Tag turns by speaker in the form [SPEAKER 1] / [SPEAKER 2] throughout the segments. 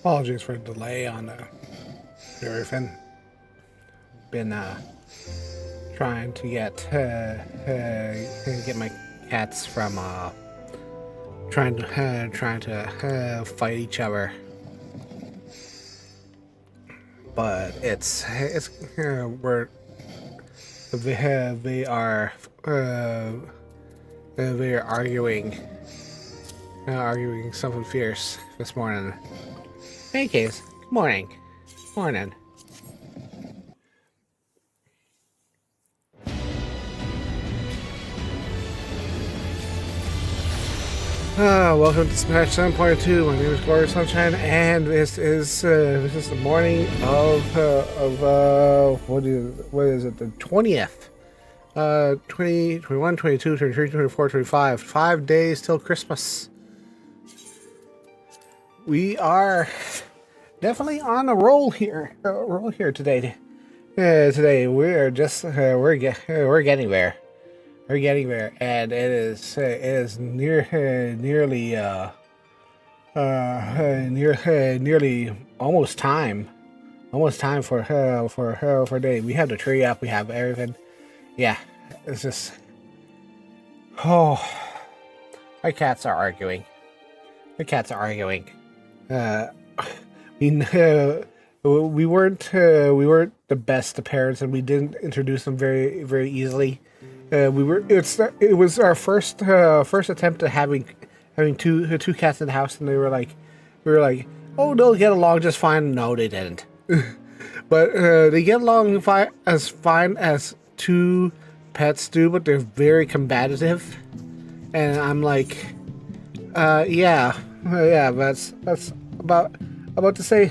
[SPEAKER 1] Apologies for the delay on everything. Been trying to get my cats from trying to fight each other, but it's we're they are they are arguing something fierce this morning. In any case, good morning. Morning. Welcome to Smash 7.2. My name is Gloria Sunshine, and this is the morning of what is it? The 20th. 20, 21, 22, 23, 24, 25. 5 days till Christmas. We are definitely on a roll here. Today. Today we're just we're getting there. We're getting there, and it is nearly nearly almost time for day. We have the tree up. We have everything. Yeah, it's just my cats are arguing. The cats are arguing. We weren't the best of parents, and we didn't introduce them very easily. It was our first attempt at having two cats in the house, and we were like, oh, they'll get along just fine. No, they didn't. But they get along fine as two pets do, but they're very combative. And I'm like, yeah, that's about to say,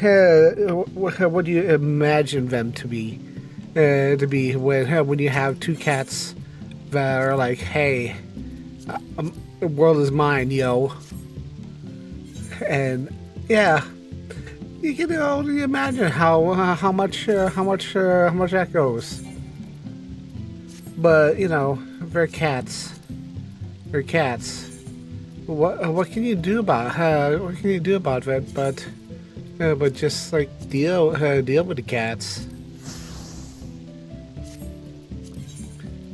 [SPEAKER 1] what do you imagine them to be when you have two cats that are like, hey, the world is mine, yo. And yeah, you can only imagine how much that goes. But they're cats. They're cats. What can you do about that? But just like deal with the cats.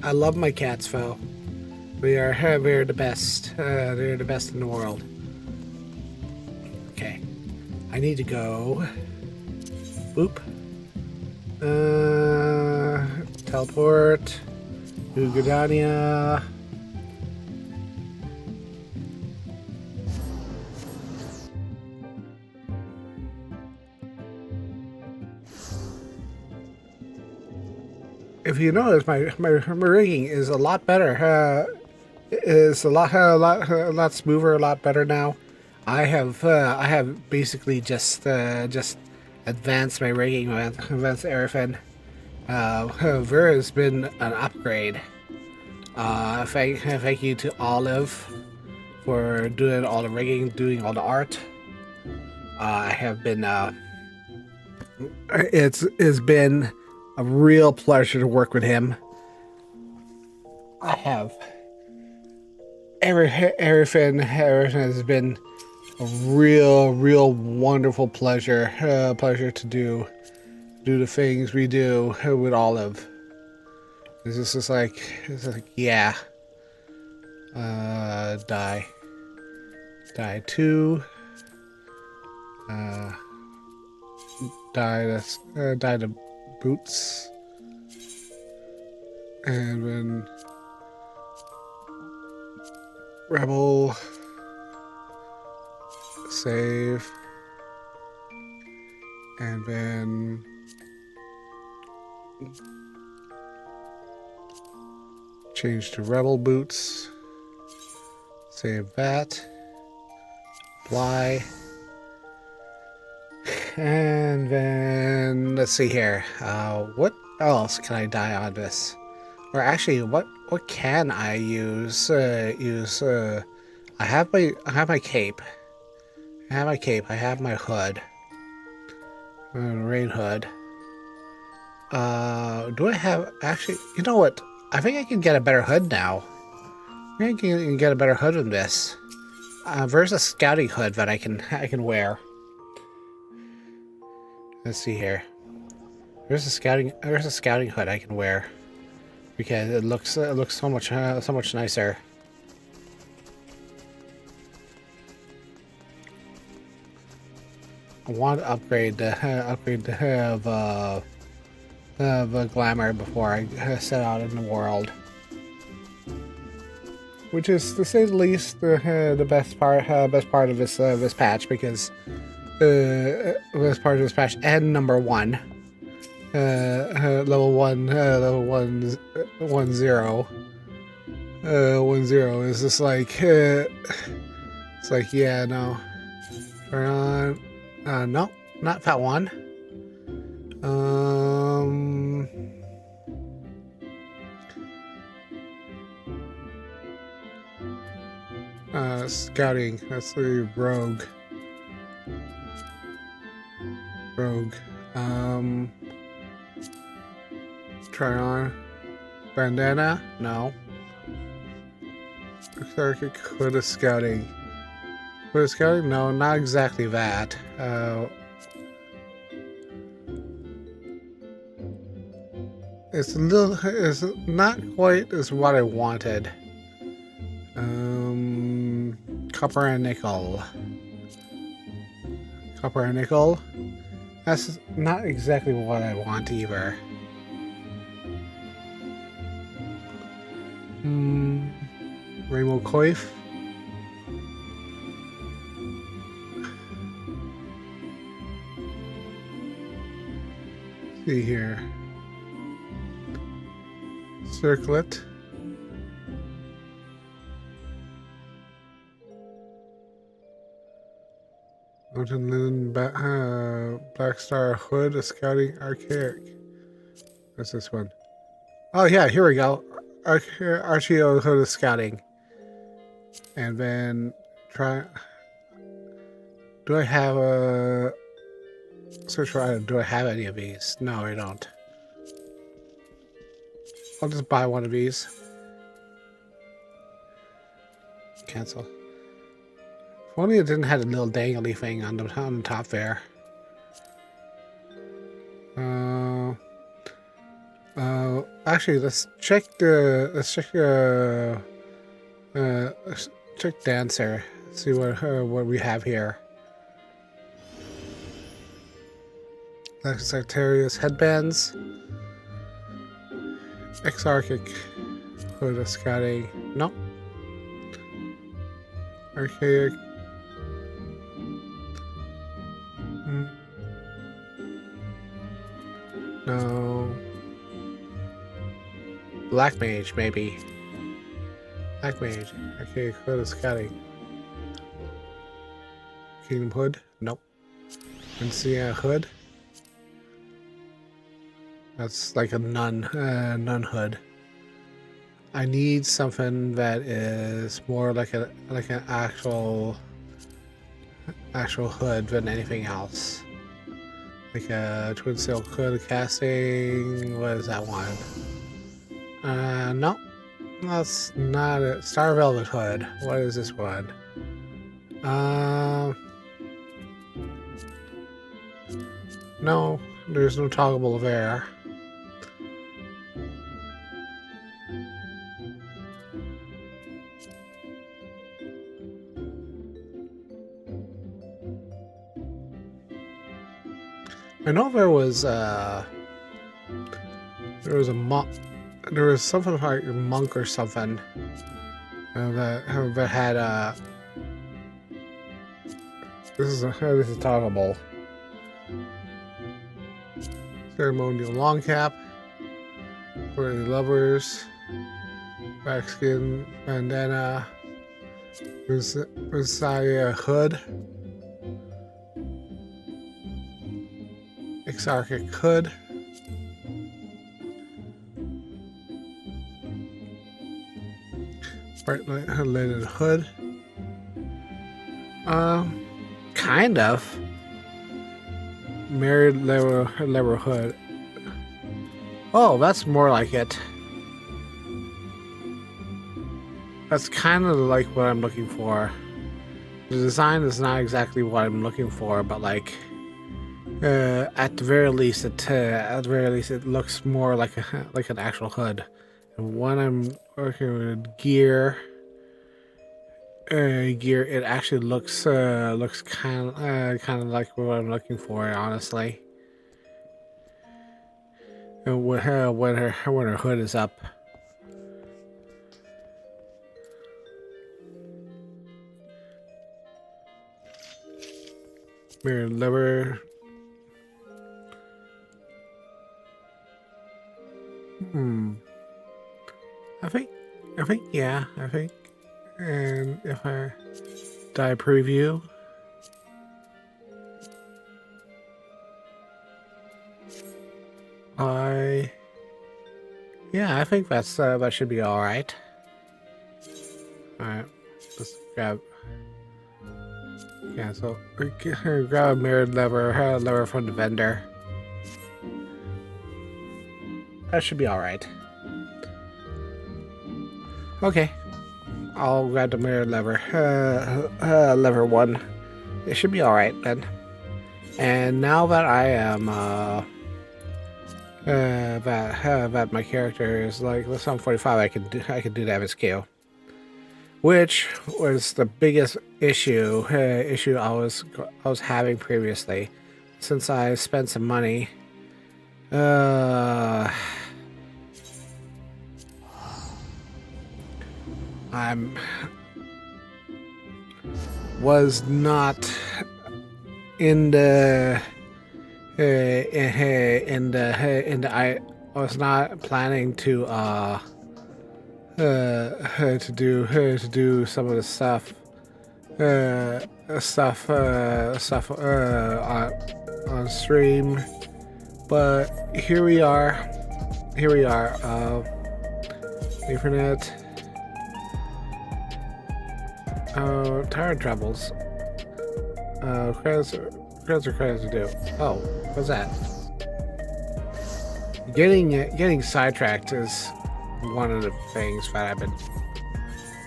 [SPEAKER 1] I love my cats, Phil. We're the best. They're the best in the world. Okay, I need to go. Boop. Teleport. Ugadania. If you notice, my rigging is a lot better. Is a lot smoother, a lot better now. I have basically just advanced my rigging, advanced everything. There has been an upgrade. Thank you to Olive for doing all the rigging, doing all the art. I have been. It's been a real pleasure to work with him. I have everything has been a real wonderful pleasure to do the things we do with Olive. It's just like yeah. Die 2. Die the boots, and then Rebel, save, and then change to Rebel boots, save that, apply. And then let's see here. What else can I die on this? Or actually, what can I use? I have my cape. I have my hood. Rain hood. Do I have actually? You know what? I think I can get a better hood now. I think I can get a better hood than this. There's a scouting hood that I can wear. Let's see here. There's a scouting hood I can wear because it looks so much nicer. I want to upgrade the glamour before I set out in the world, which is, to say the least, the best part of this patch, because best part of this patch and number one, level 1 0 is just like it's like, yeah, no, turn on, no, not that one. Scouting, that's the rogue. Try on bandana, no. Circuit hood of scouting. Hood of scouting, no, not exactly that. It's not quite as what I wanted. Copper and nickel. Copper and nickel. That's not exactly what I want either. Rainbow coif. See here. Circlet. Mountain Linen Black Star Hood, a Scouting Archaic. What's this one? Oh yeah, here we go. Archeo Hood of Scouting. And then try. Do I have a search for item? Do I have any of these? No, I don't. I'll just buy one of these. Cancel. If only it didn't have a little dangly thing on the top there. Actually, let's check dancer. See what we have here. Sagittarius headbands. Exarchic hood of scouting. Nope. Archaic. No. Black mage, maybe. Black mage. Archaic hood of scouting. Kingdom hood. Nope. Ancient hood. That's like a nun hood. I need something that is more like an actual hood than anything else. Like a twin silk hood casting. What is that one? No, that's not a Star Velvet hood. What is this one? No, there's no toggleable there. I know there was monk. There was something like a monk or something that had this is toggleable. Ceremonial long cap for the lovers. Backskin bandana. Messiah hood. Exarchic hood. Bright linen hood. Kind of. Married lever hood. Oh, that's more like it. That's kind of like what I'm looking for. The design is not exactly what I'm looking for, but like, At the very least, it looks more like like an actual hood. And when I'm working with gear, it actually looks kind of like what I'm looking for, honestly. And when her hood is up. Mirror lever. I think, yeah, I think. And if I die preview, yeah, I think that should be all right. All right, let's grab. Yeah, so grab a mirrored lever from the vendor. That should be all right. Okay, I'll grab the mirrored lever, lever 1. It should be all right then. And now that I am that my character is like level 45, I can do that with skill, which was the biggest issue I was having previously, since I spent some money. I'm was not in the I was not planning to do some of the stuff on stream, but here we are. Ethernet. Tire troubles. Credits to do. Oh, what's that? Getting sidetracked is one of the things that I've been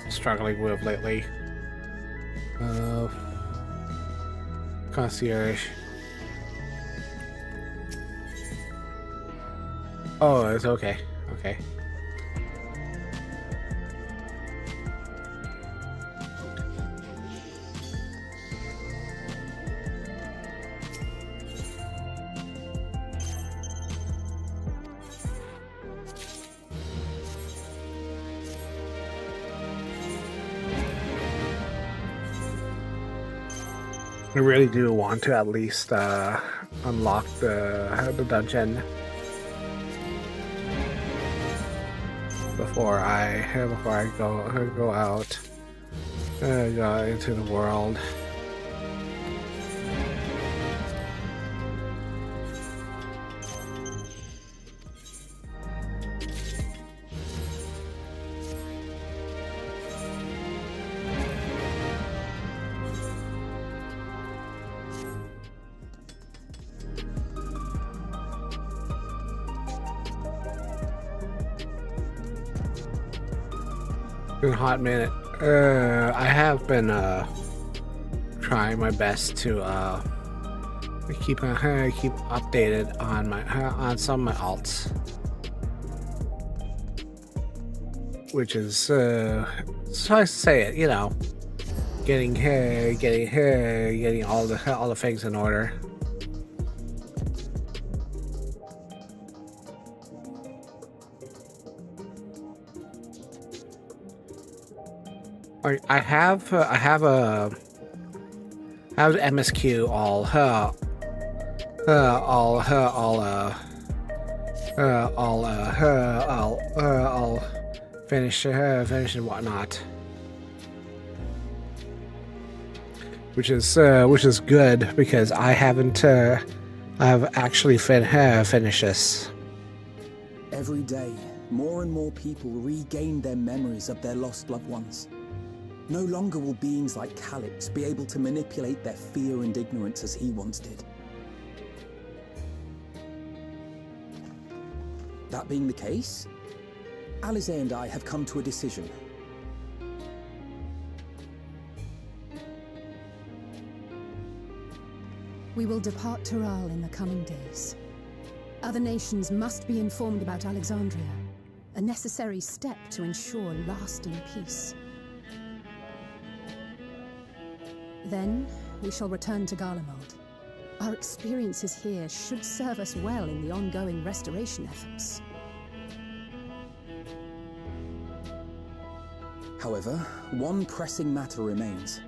[SPEAKER 1] struggling with lately. Concierge. Oh, it's okay. Okay. I really do want to at least unlock the dungeon before I go out go into the world. Been a hot minute. I have been trying my best to keep updated on my on some of my alts, which is so I say it, you know, getting all the things in order. I have MSQ all finish and whatnot, which is good because I haven't I've actually finished this.
[SPEAKER 2] Every day, more and more people regain their memories of their lost loved ones. No longer will beings like Calyx be able to manipulate their fear and ignorance as he once did. That being the case, Alize and I have come to a decision.
[SPEAKER 3] We will depart Tural in the coming days. Other nations must be informed about Alexandria, a necessary step to ensure lasting peace. Then, we shall return to Garlemald. Our experiences here should serve us well in the ongoing restoration efforts.
[SPEAKER 2] However, one pressing matter remains.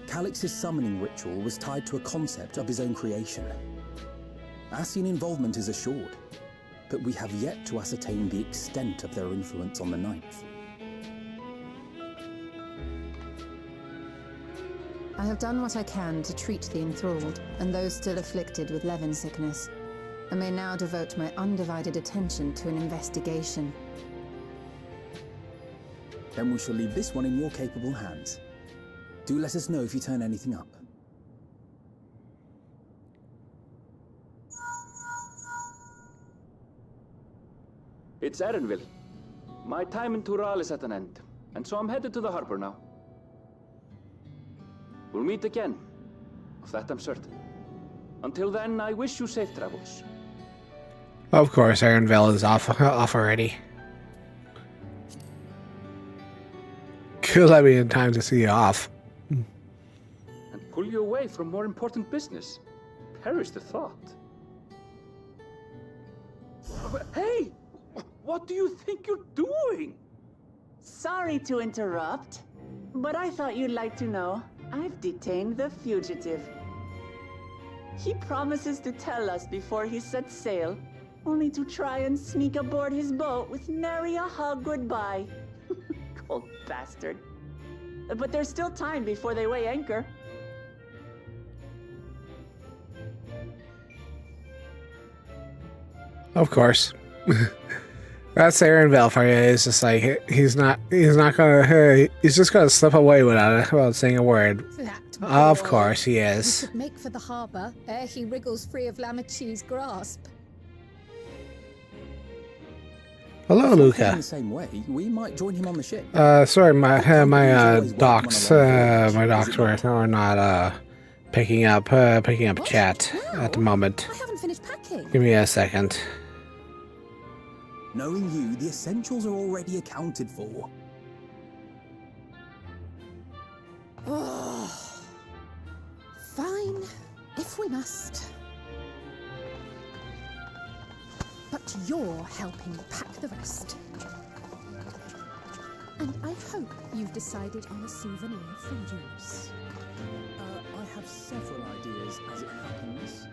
[SPEAKER 2] Calix's summoning ritual was tied to a concept of his own creation. Ascian involvement is assured, but we have yet to ascertain the extent of their influence on the Ninth.
[SPEAKER 4] I have done what I can to treat the enthralled and those still afflicted with Levin sickness. I may now devote my undivided attention to an investigation.
[SPEAKER 2] Then we shall leave this one in your capable hands. Do let us know if you turn anything up.
[SPEAKER 5] It's Erenville. My time in Tural is at an end, and so I'm headed to the harbor now. We'll meet again, of that I'm certain. Until then, I wish you safe travels.
[SPEAKER 1] Of course, Erenville is off already. Could let me in time to see you off.
[SPEAKER 5] And pull you away from more important business. Perish the thought. Hey! What do you think you're doing?
[SPEAKER 6] Sorry to interrupt, but I thought you'd like to know I've detained the fugitive. He promises to tell us before he sets sail, only to try and sneak aboard his boat with nary a hug goodbye. Cold bastard. But there's still time before they weigh anchor.
[SPEAKER 1] Of course. That's Erenville for you. It's just like he's just gonna slip away without saying a word.
[SPEAKER 3] That
[SPEAKER 1] Of
[SPEAKER 3] boy.
[SPEAKER 1] course he
[SPEAKER 3] We
[SPEAKER 1] is.
[SPEAKER 3] should make for the harbour ere he wriggles free of Lamachi's grasp.
[SPEAKER 1] Hello,
[SPEAKER 2] If we're heading
[SPEAKER 1] Luca.
[SPEAKER 2] the same way, we might join him on the ship.
[SPEAKER 1] Sorry, my docks
[SPEAKER 2] Is it
[SPEAKER 1] were not picking up
[SPEAKER 3] What?
[SPEAKER 1] chat
[SPEAKER 3] Now?
[SPEAKER 1] at the moment.
[SPEAKER 3] I haven't finished packing.
[SPEAKER 1] Give me a second.
[SPEAKER 2] Knowing you, the essentials are already accounted for.
[SPEAKER 3] Oh. Fine, if we must. But you're helping pack the rest. And I hope you've decided on a souvenir for use.
[SPEAKER 2] I have several ideas as it happens.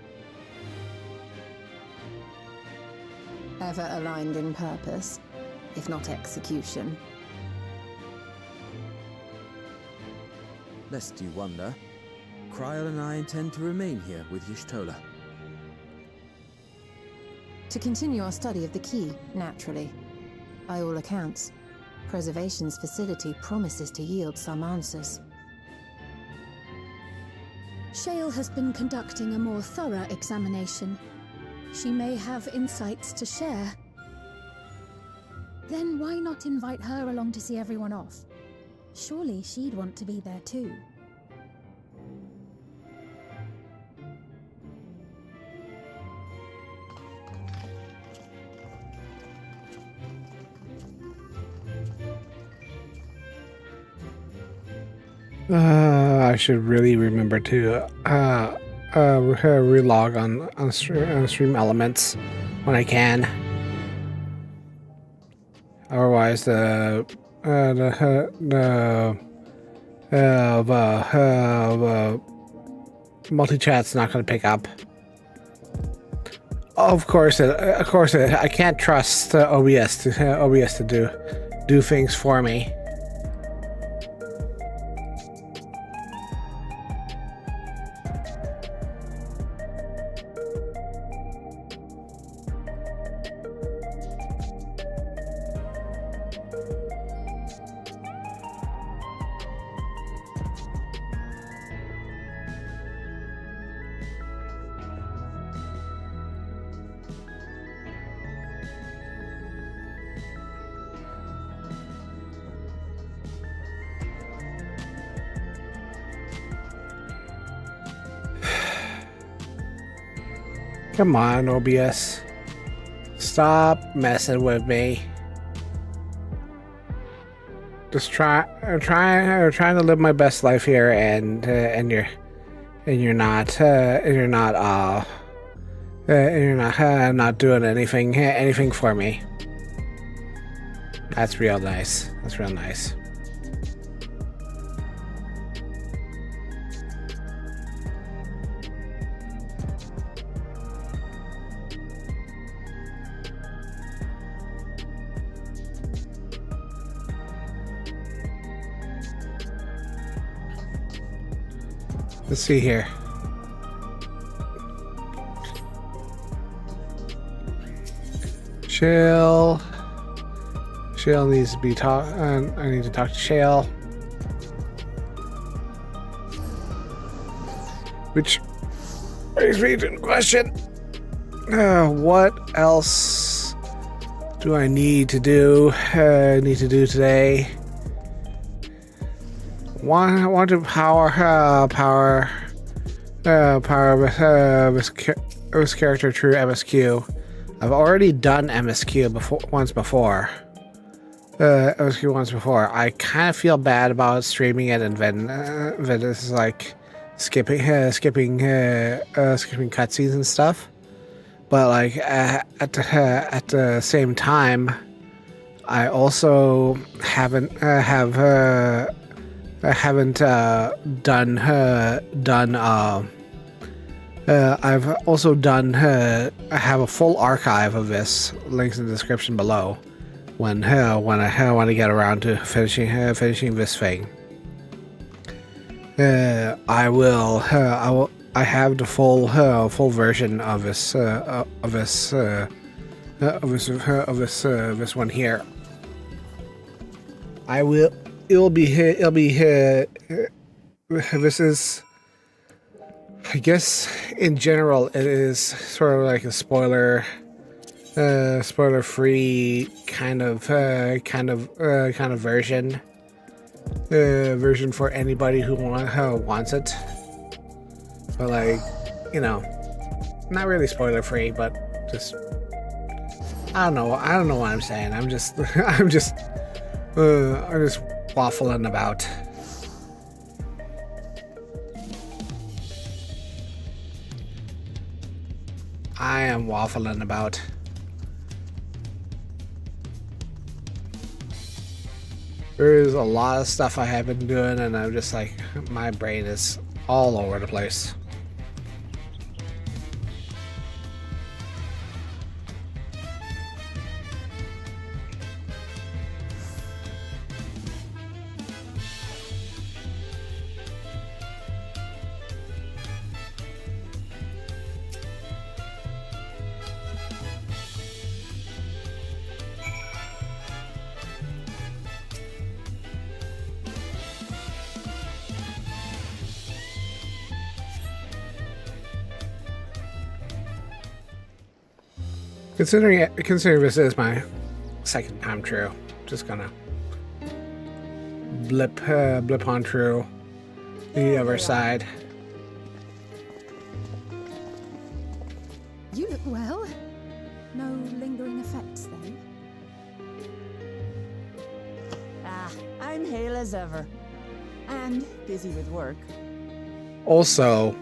[SPEAKER 4] Ever aligned in purpose, if not execution.
[SPEAKER 7] Lest you wonder, Kryl and I intend to remain here with Y'shtola.
[SPEAKER 4] To continue our study of the key, naturally. By all accounts, Preservation's facility promises to yield some answers.
[SPEAKER 3] Shale has been conducting a more thorough examination. She may have insights to share. Then why not invite her along to see everyone off? Surely she'd want to be there too.
[SPEAKER 1] I should really remember to relog on stream elements when I can. Otherwise, the multi-chat's not going to pick up. Of course, I can't trust OBS to do things for me. Come on, OBS. Stop messing with me. Just I'm trying to live my best life here, and you're not doing anything for me. That's real nice. That's real nice. Let's see here. Shale needs to be I need to talk to Shale. Which brings me to the question. What else do I need to do? Today? Want to power this character through MSQ. I've already done MSQ once before. I kind of feel bad about streaming it, and then this is like skipping cutscenes and stuff. But like at the same time, I also haven't I've also done I have a full archive of this. Links in the description below. When I want to get around to finishing this thing, I have the full version of this one here. It'll be here. This is, I guess, in general, it is sort of like a spoiler-free kind of version for anybody who wants it. But like, you know, not really spoiler-free, but just I don't know what I'm saying. I'm just waffling about. I am waffling about. There's a lot of stuff I have been doing, and I'm just like, my brain is all over the place. Considering this is my second time through, just gonna blip on through the other side.
[SPEAKER 3] You look well. No lingering effects then?
[SPEAKER 6] I'm hale as ever. And busy with work.
[SPEAKER 1] Also,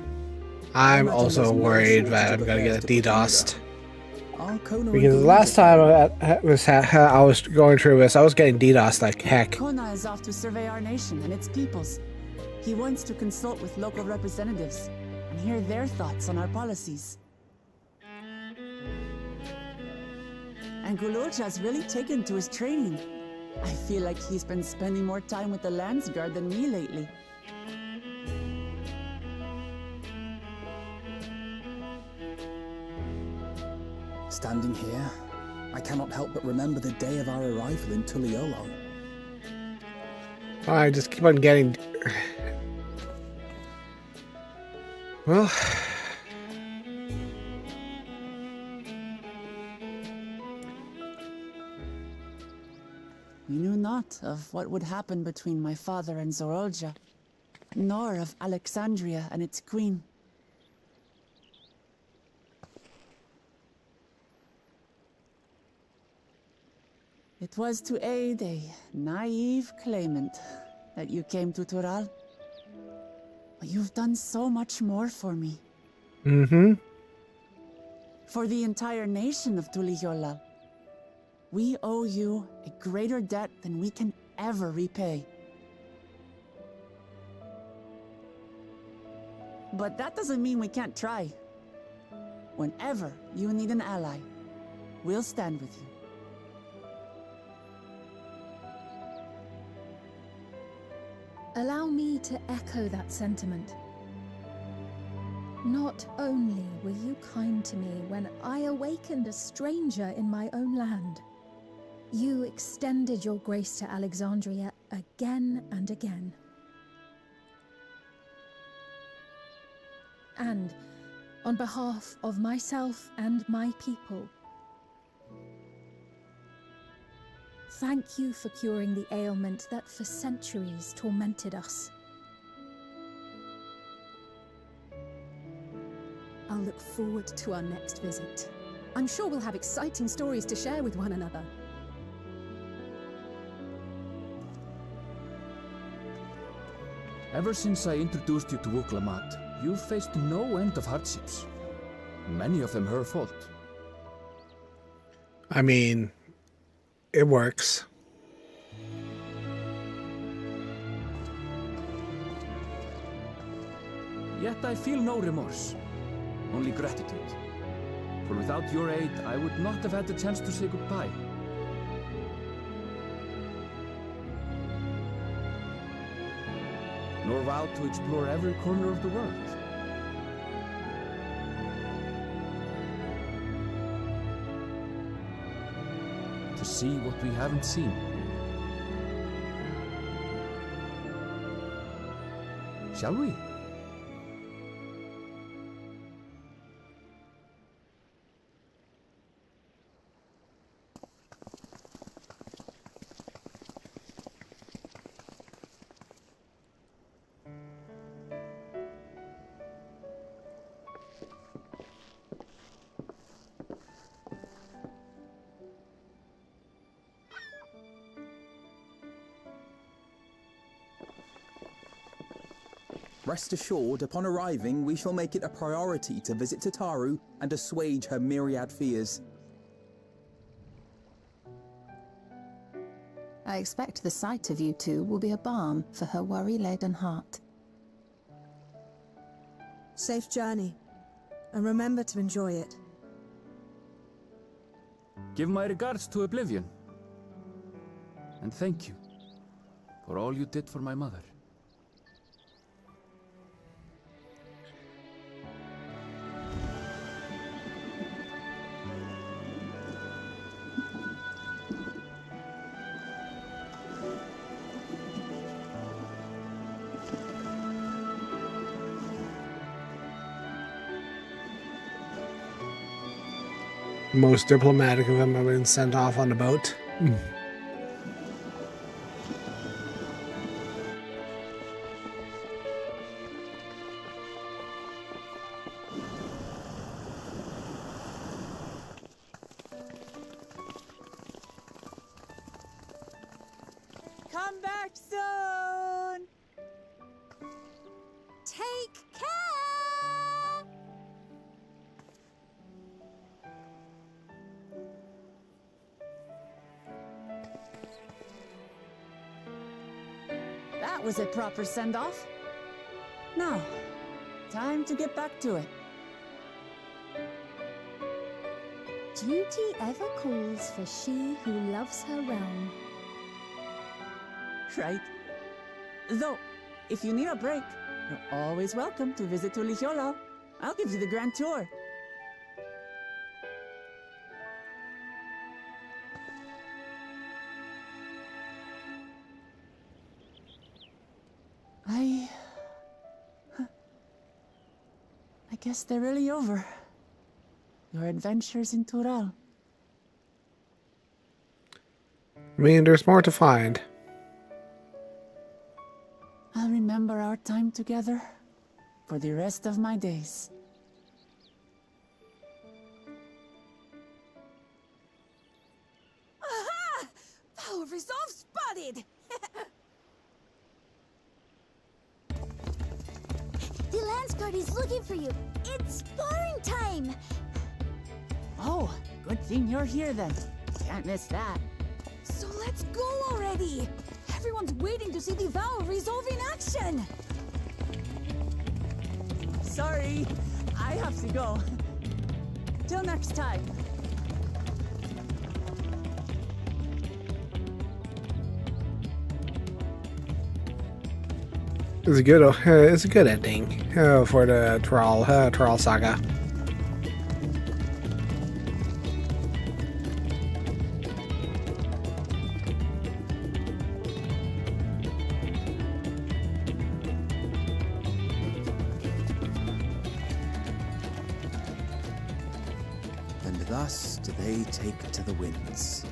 [SPEAKER 1] I'm also worried that I'm gonna get DDoSed. Because the last time I was going through this, I was getting DDoSed like heck.
[SPEAKER 6] Kona is off to survey our nation and its peoples. He wants to consult with local representatives and hear their thoughts on our policies. And Gloриa's really taken to his training. I feel like he's been spending more time with the Landsguard than me lately.
[SPEAKER 2] Standing here, I cannot help but remember the day of our arrival in Tuliolo.
[SPEAKER 1] I just keep on getting... Well...
[SPEAKER 6] We knew not of what would happen between my father and Zorolja, nor of Alexandria and its queen. It was to aid a naive claimant that you came to Tural. But you've done so much more for me.
[SPEAKER 1] Mm-hmm.
[SPEAKER 6] For the entire nation of Tuliyollal. We owe you a greater debt than we can ever repay. But that doesn't mean we can't try. Whenever you need an ally, we'll stand with you.
[SPEAKER 3] Allow me to echo that sentiment. Not only were you kind to me when I awakened a stranger in my own land, you extended your grace to Alexandria again and again. And on behalf of myself and my people, thank you for curing the ailment that for centuries tormented us. I'll look forward to our next visit. I'm sure we'll have exciting stories to share with one another.
[SPEAKER 5] Ever since I introduced you to Wuklamat, you've faced no end of hardships. Many of them her fault.
[SPEAKER 1] I mean, it works.
[SPEAKER 5] Yet I feel no remorse, only gratitude. For without your aid, I would not have had the chance to say goodbye. Nor vowed to explore every corner of the world. To see what we haven't seen. Shall we?
[SPEAKER 2] Rest assured, upon arriving, we shall make it a priority to visit Tataru and assuage her myriad fears.
[SPEAKER 4] I expect the sight of you two will be a balm for her worry-laden heart.
[SPEAKER 8] Safe journey, and remember to enjoy it.
[SPEAKER 5] Give my regards to Oblivion. And thank you for all you did for my mother.
[SPEAKER 1] Most diplomatic of them have been sent off on a boat.
[SPEAKER 6] Come back soon!
[SPEAKER 3] Take care!
[SPEAKER 6] That was a proper send-off. Now, time to get back to it.
[SPEAKER 3] Duty ever calls for she who loves her realm.
[SPEAKER 6] Right. Though, if you need a break, you're always welcome to visit Tuliyollal. I'll give you the grand tour. I guess they're really over. Your adventures in Tural.
[SPEAKER 1] I mean, there's more to find.
[SPEAKER 6] I'll remember our time together for the rest of my days.
[SPEAKER 8] Aha! vow of resolve spotted!
[SPEAKER 9] The Landsguard is looking for you. It's sparring time!
[SPEAKER 6] Oh, good thing you're here then. Can't miss that.
[SPEAKER 8] So let's go already! Everyone's waiting to see the vow of resolve in action!
[SPEAKER 6] Sorry, I have to go. Till next time.
[SPEAKER 1] It's a good ending for the Thrall saga.
[SPEAKER 2] And thus do they take to the winds.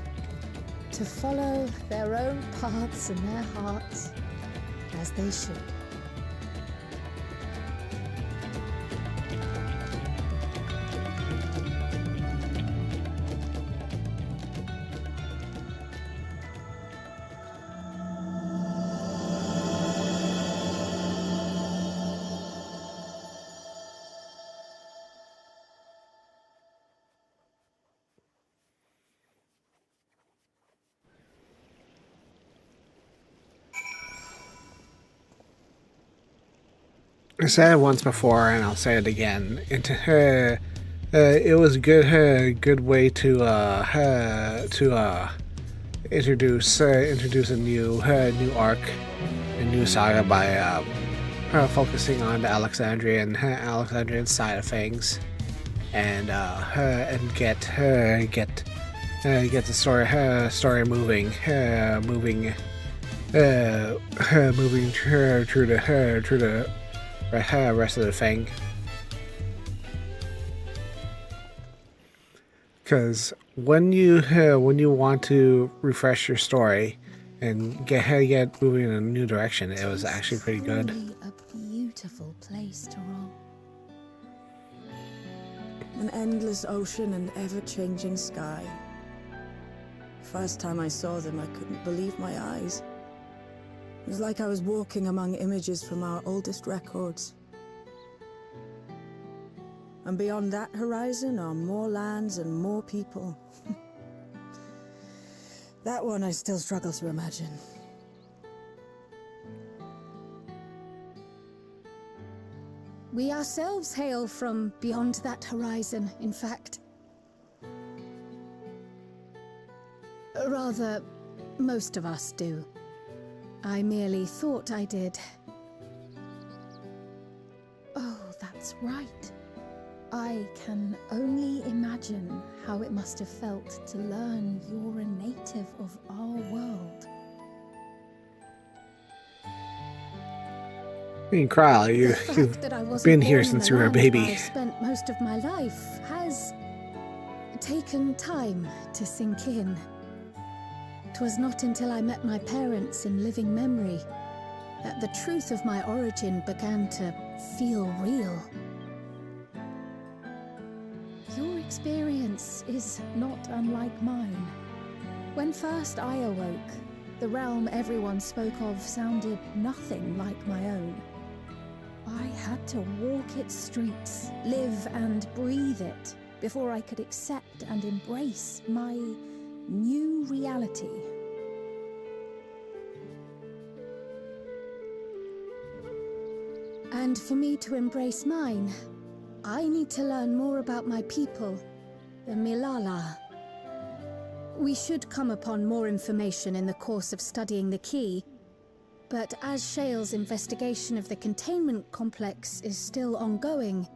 [SPEAKER 3] To follow their own paths in their hearts, as they should.
[SPEAKER 1] I said it once before, and I'll say it again. It was a good way to introduce a new arc, a new saga by focusing on the Alexandrian side of things, and get the story moving through the rest of the thing. Because when you want to refresh your story and get moving in a new direction, it was actually pretty good.
[SPEAKER 3] Truly a beautiful place to roll.
[SPEAKER 8] An endless ocean and ever-changing sky. First time I saw them, I couldn't believe my eyes. It was like I was walking among images from our oldest records. And beyond that horizon are more lands and more people. That one I still struggle to imagine.
[SPEAKER 3] We ourselves hail from beyond that horizon, in fact. Rather, most of us do. I merely thought I did. Oh, that's right. I can only imagine how it must have felt to learn you're a native of our world.
[SPEAKER 1] I mean, Kyle, you've been here since you were a baby.
[SPEAKER 3] I've spent most of my life has taken time to sink in. 'Twas not until I met my parents in living memory that the truth of my origin began to feel real. Your experience is not unlike mine. When first I awoke, the realm everyone spoke of sounded nothing like my own. I had to walk its streets, live and breathe it, before I could accept and embrace my new reality. And for me to embrace mine, I need to learn more about my people, the Milala. We should come upon more information in the course of studying the key, but as Shale's investigation of the containment complex is still ongoing,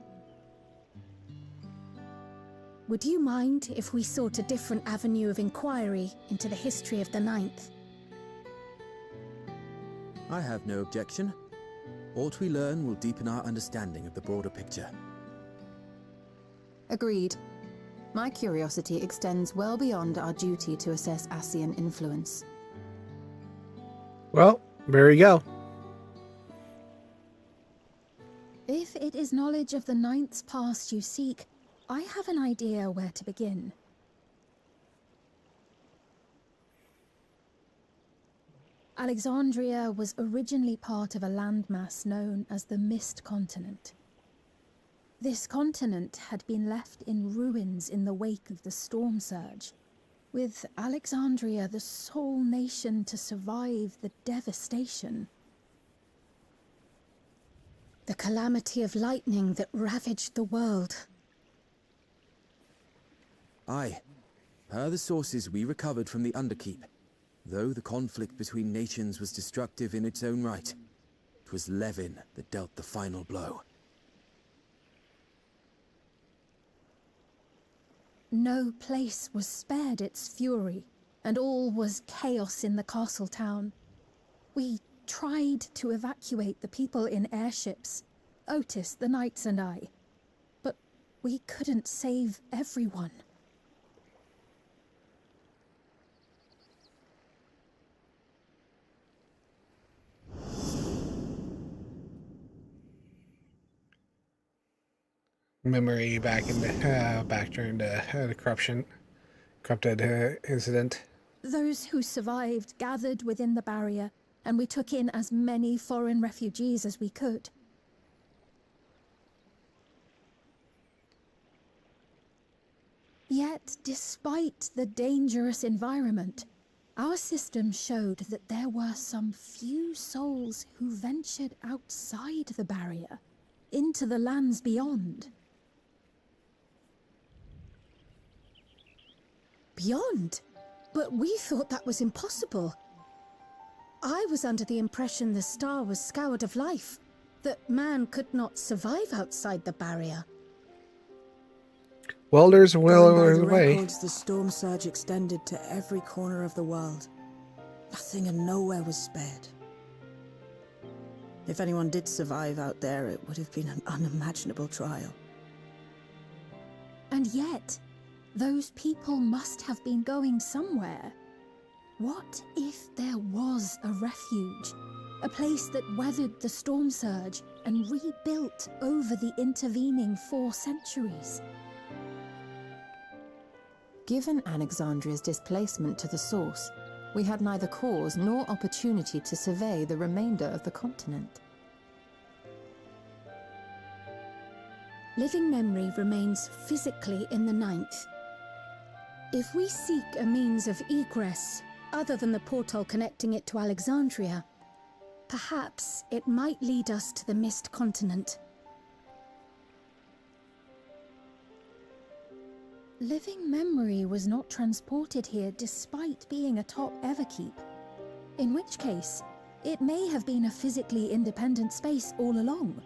[SPEAKER 3] would you mind if we sought a different avenue of inquiry into the history of the Ninth?
[SPEAKER 7] I have no objection. What we learn will deepen our understanding of the broader picture.
[SPEAKER 4] Agreed. My curiosity extends well beyond our duty to assess Ascian influence.
[SPEAKER 1] Well, there you go.
[SPEAKER 3] If it is knowledge of the Ninth's past you seek, I have an idea where to begin. Alexandria was originally part of a landmass known as the Mist Continent. This continent had been left in ruins in the wake of the storm surge, with Alexandria the sole nation to survive the devastation.
[SPEAKER 10] The calamity of lightning that ravaged the world.
[SPEAKER 7] Aye. Per the sources we recovered from the Underkeep, though the conflict between nations was destructive in its own right, it was Levin that dealt the final blow.
[SPEAKER 3] No place was spared its fury, and all was chaos in the castle town. We tried to evacuate the people in airships, Otis, the knights and I, but we couldn't save everyone.
[SPEAKER 1] Memory back during the corrupted incident.
[SPEAKER 3] Those who survived gathered within the barrier, and we took in as many foreign refugees as we could. Yet, despite the dangerous environment, our system showed that there were some few souls who ventured outside the barrier, into the lands beyond.
[SPEAKER 10] Beyond? But we thought that was impossible. I was under the impression the star was scoured of life, that man could not survive outside the barrier.
[SPEAKER 1] Well, there's a will
[SPEAKER 8] Going
[SPEAKER 1] or
[SPEAKER 8] by
[SPEAKER 1] there's
[SPEAKER 8] the
[SPEAKER 1] a way.
[SPEAKER 8] records, the storm surge extended to every corner of the world. Nothing and nowhere was spared. If anyone did survive out there, it would have been an unimaginable trial.
[SPEAKER 3] And yet, those people must have been going somewhere. What if there was a refuge? A place that weathered the storm surge and rebuilt over the intervening 4 centuries?
[SPEAKER 4] Given Alexandria's displacement to the source, we had neither cause nor opportunity to survey the remainder of the continent.
[SPEAKER 10] Living memory remains physically in the 9th. If we seek a means of egress, other than the portal connecting it to Alexandria, perhaps it might lead us to the Mist Continent.
[SPEAKER 3] Living memory was not transported here despite being a top Everkeep. In which case, it may have been a physically independent space all along.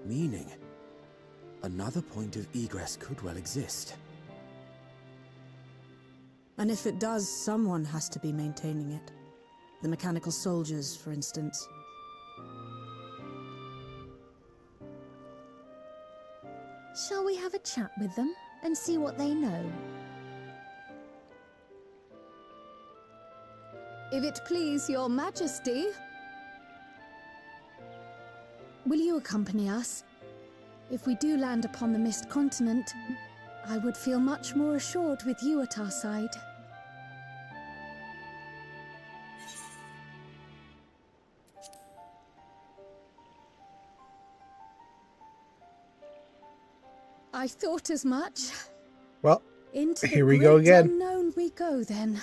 [SPEAKER 7] Meaning, another point of egress could well exist.
[SPEAKER 8] And if it does, someone has to be maintaining it. The mechanical soldiers, for instance.
[SPEAKER 3] Shall we have a chat with them and see what they know?
[SPEAKER 10] If it please your majesty, will you accompany us? If we do land upon the Mist Continent, I would feel much more assured with you at our side. I thought as much.
[SPEAKER 1] Well,
[SPEAKER 10] Into
[SPEAKER 1] here
[SPEAKER 10] the
[SPEAKER 1] we go
[SPEAKER 10] great
[SPEAKER 1] again.
[SPEAKER 10] unknown we go then.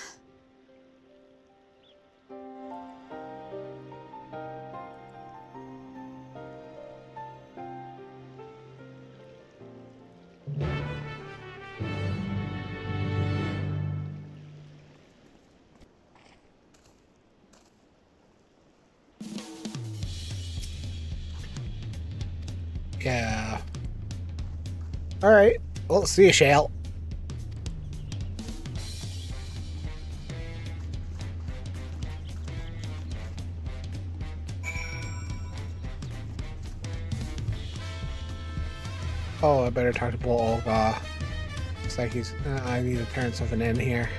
[SPEAKER 1] Yeah. All right. Well, see you, Shale. Oh, I better talk to Bull Olga. Looks like he's. I need to turn something in here.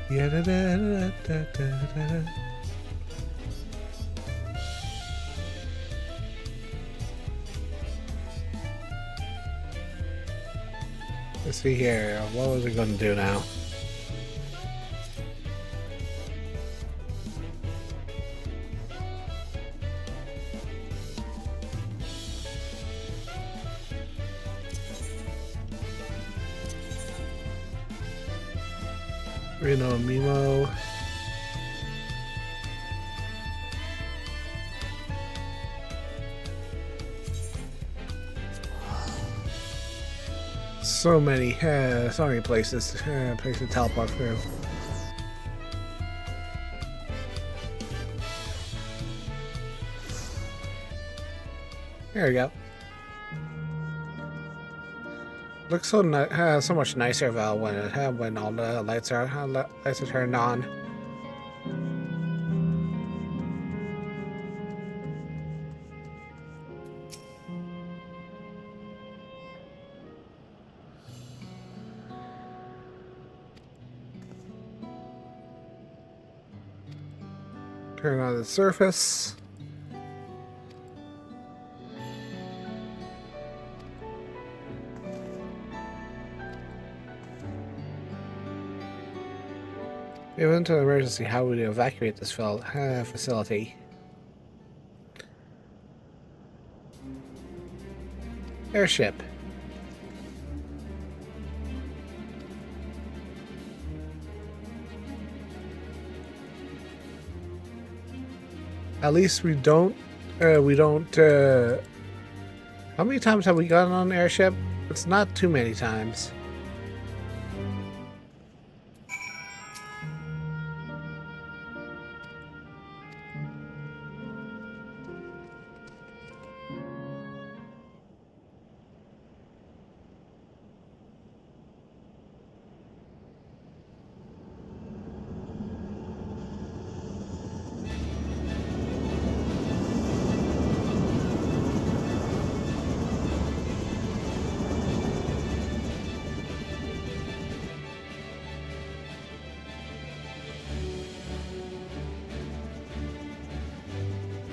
[SPEAKER 1] Yeah, da, da, da, da, da, da. Let's see here. What was it going to do now? Reno Mimo. So many places to teleport through. There we go. Looks so so much nicer though when all the lights are turned on. Turn on the surface. Even to an emergency, how would you evacuate this facility? Airship. At least we don't, how many times have we gotten on an airship? It's not too many times.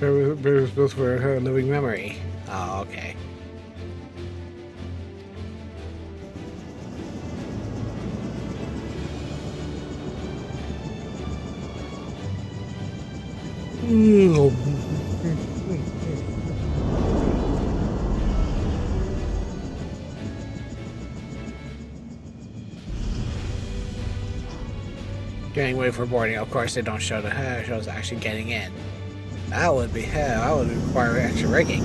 [SPEAKER 1] Those were her living memory. Oh, okay. Getting ready for boarding. Of course, they don't show shows actually getting in. That would require extra rigging.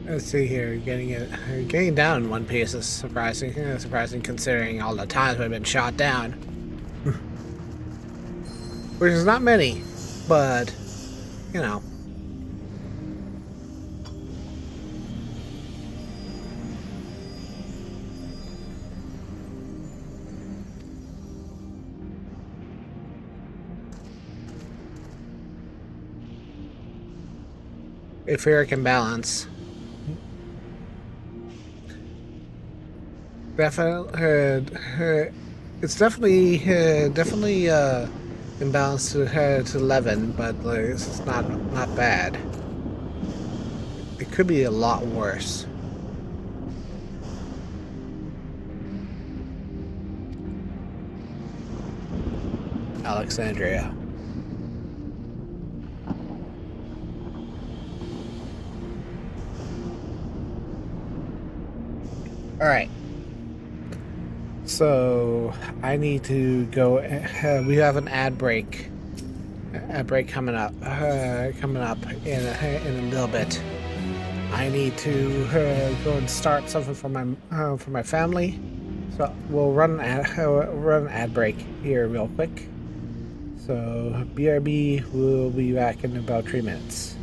[SPEAKER 1] Let's see here, getting down in one piece is surprising. Surprising considering all the times we've been shot down. Which is not many, but, you know. If fear can balance. It's definitely imbalanced to 11, but it's not bad. it could be a lot worse. Alexandria. All right. So I need to go. We have an ad break. Ad break coming up. Coming up in a little bit. I need to go and start something for my family. So we'll run an ad break here real quick. So BRB will be back in about 3 minutes.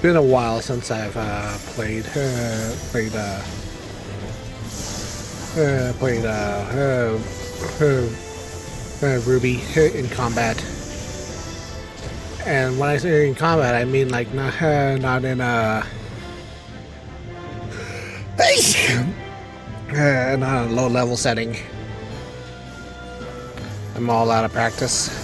[SPEAKER 1] been a while since I've played Ruby in combat. And when I say in combat, I mean like not in not a low level setting. I'm all out of practice.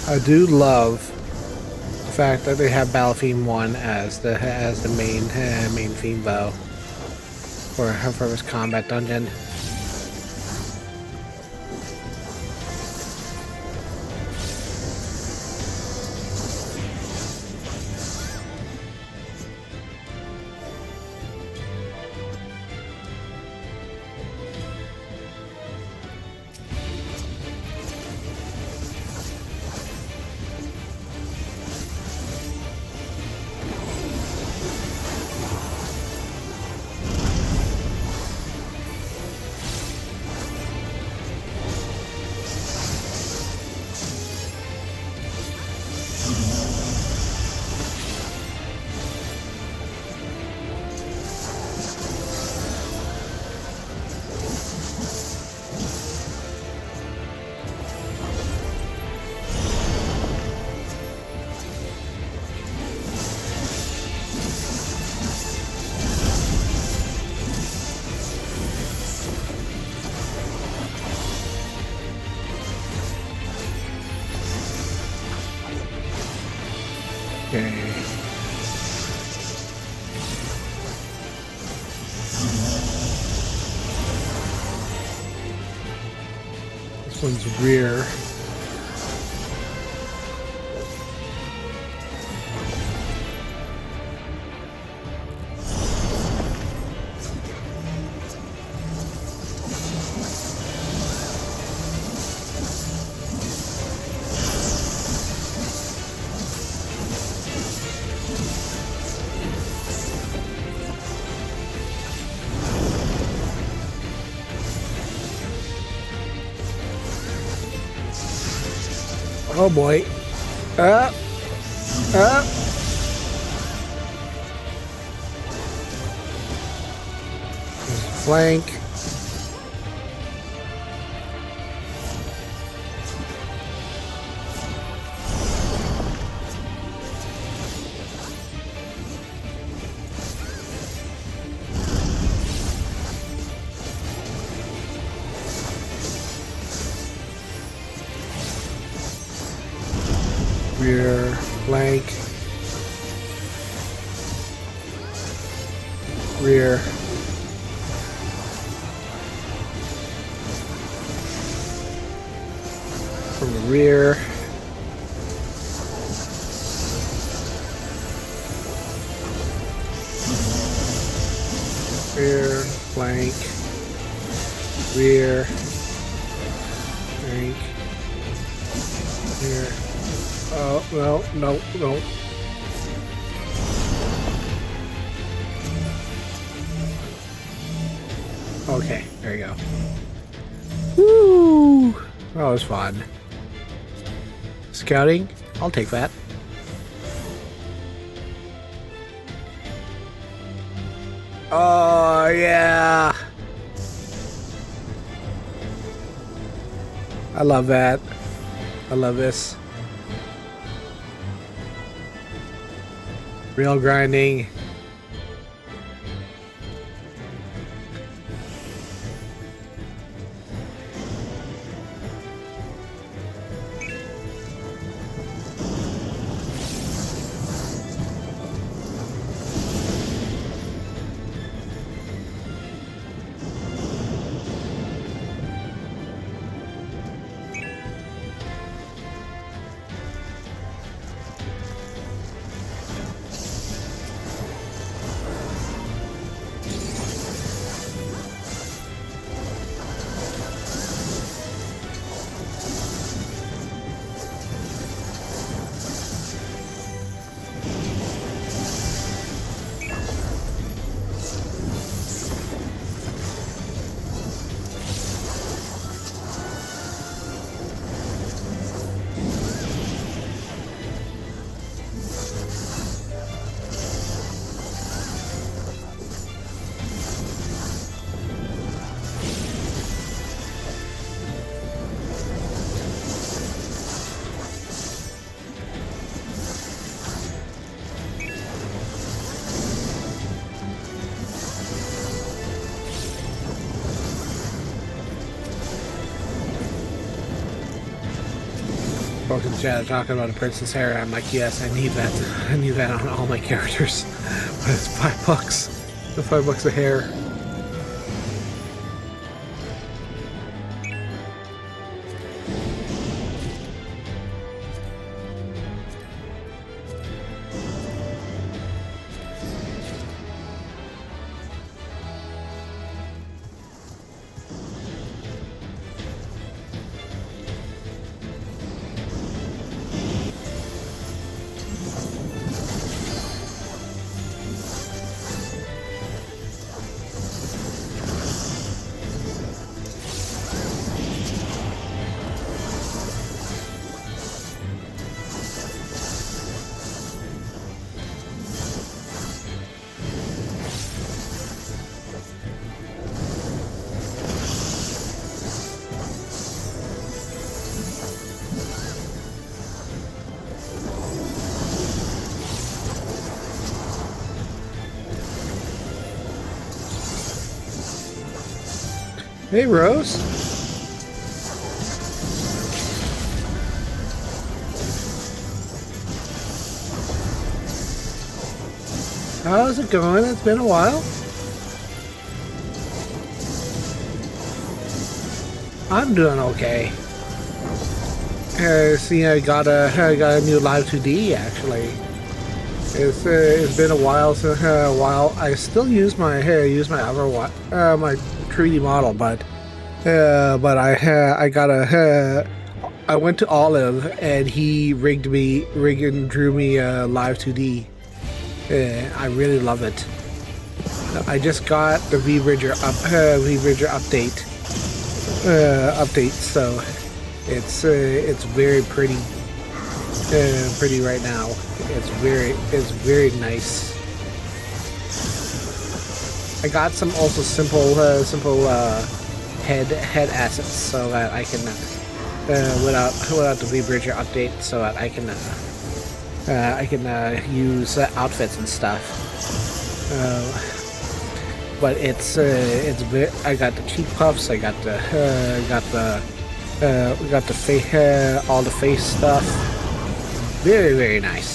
[SPEAKER 1] I do love the fact that they have Battle Theme 1 as the main theme bow for this combat dungeon. Okay. This one's rear. Oh boy. Up. Flank. Rear, flank, rear, from the rear, rear, flank, rear, flank, rear. Oh, well, no. Okay, there you go. Woo! That was fun. Scouting? I'll take that. Oh, yeah! I love that. I love this. Real grinding. spoke to Chad talking about a Princess Hair. I'm like, yes, I need that. I need that on all my characters. But it's $5. It's $5 a hair. Hey, Rose. How's it going? It's been a while. I'm doing okay. See, I got a new Live 2D actually. It's been a while since I still use my other one, my 3D model, but I went to Olive and he rigged and drew me a Live 2D. I really love it. I just got the vBridger update, so it's very pretty. Pretty right now. It's very nice. I got some also simple head assets so that I can without the vBridger update, so that I can use outfits and stuff. But I got the cheek puffs. I got the face, all the face stuff. Very nice.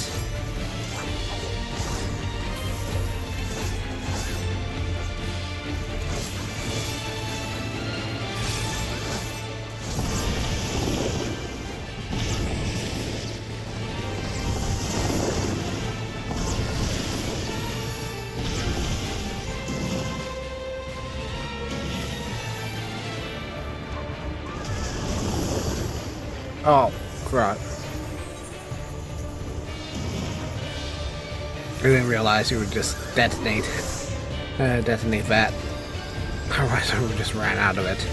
[SPEAKER 1] Oh, crap. I didn't realize you would just detonate that. Otherwise I would just ran out of it.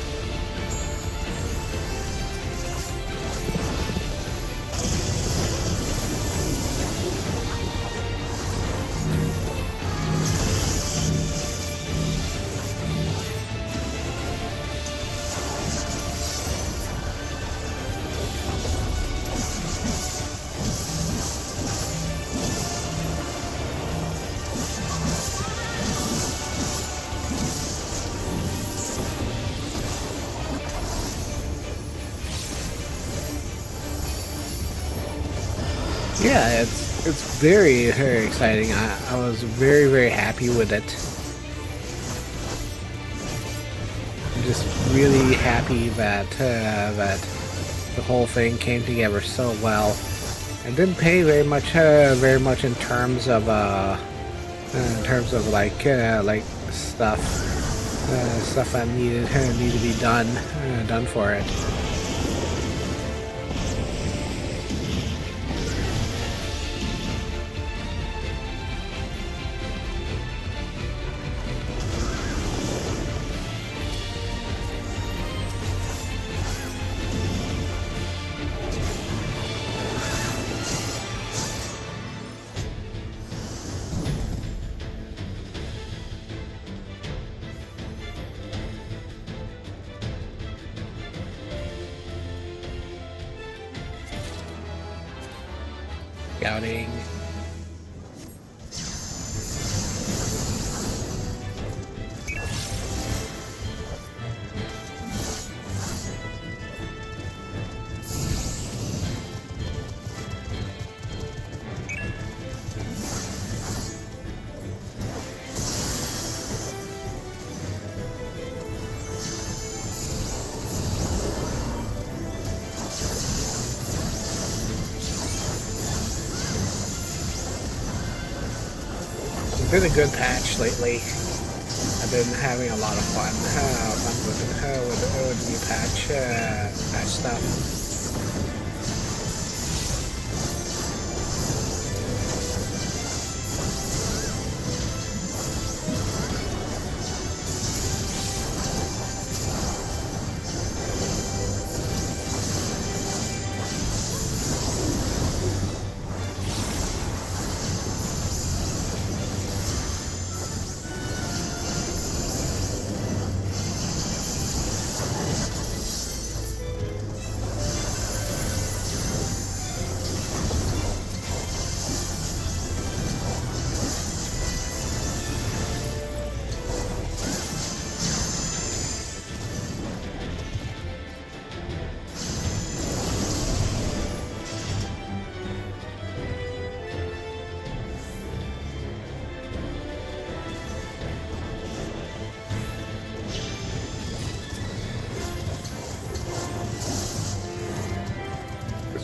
[SPEAKER 1] Yeah, it's very exciting. I was very happy with it. I'm just really happy that the whole thing came together so well. I didn't pay very much in terms of like stuff that need to be done for it. Scouting. been a good patch lately. I've been having a lot of fun. With the new patch stuff.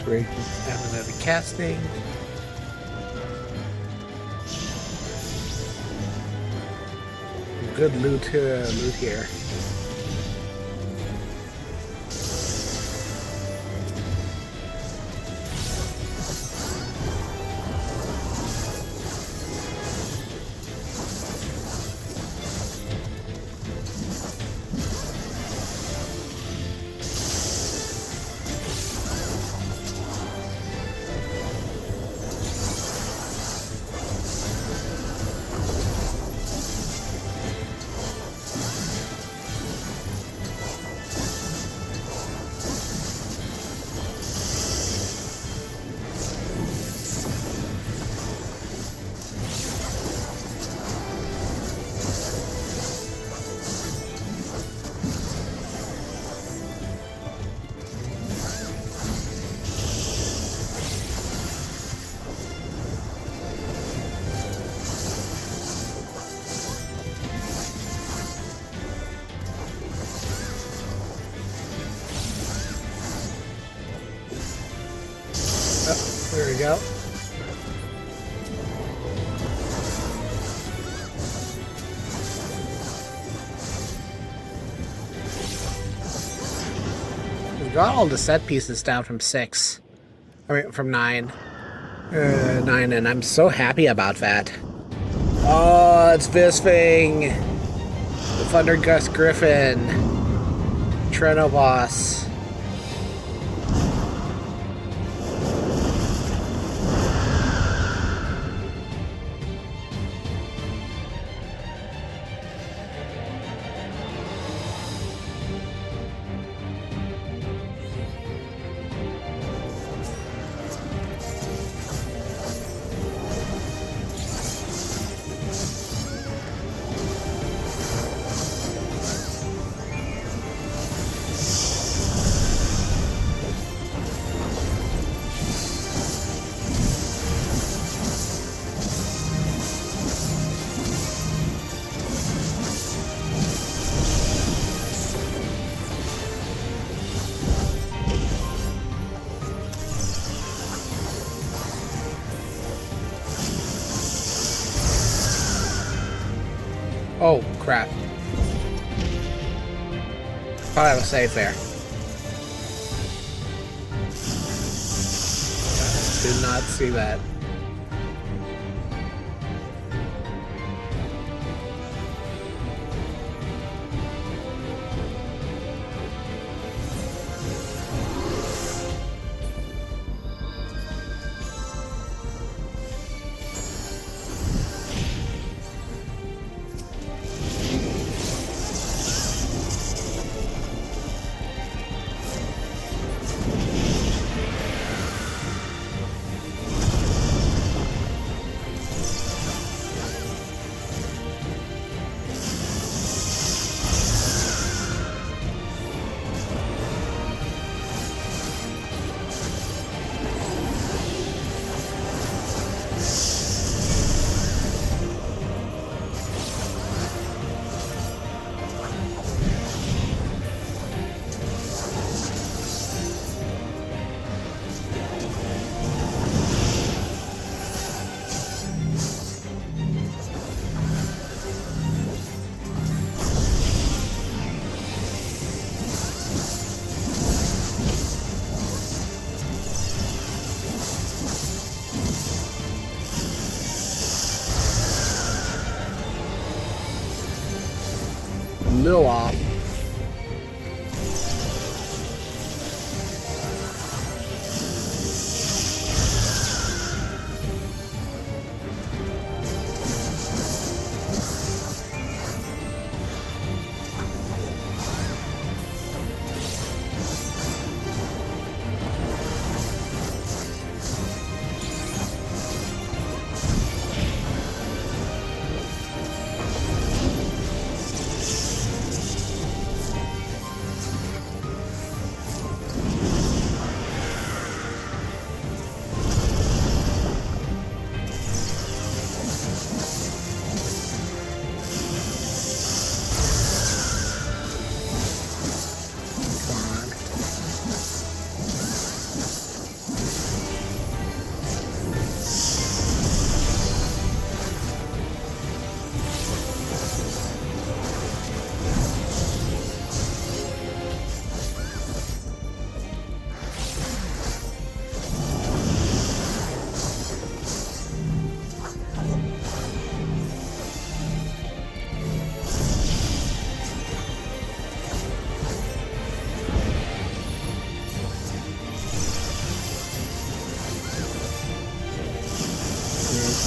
[SPEAKER 1] We're having another casting. Good loot here. There we go. We got all the set pieces down from 6. I mean, from 9. 9, and I'm so happy about that. Oh, it's Bisping! The Thundergust Griffin. Treno Boss. Oh, crap. Thought I was safe there. Did not see that.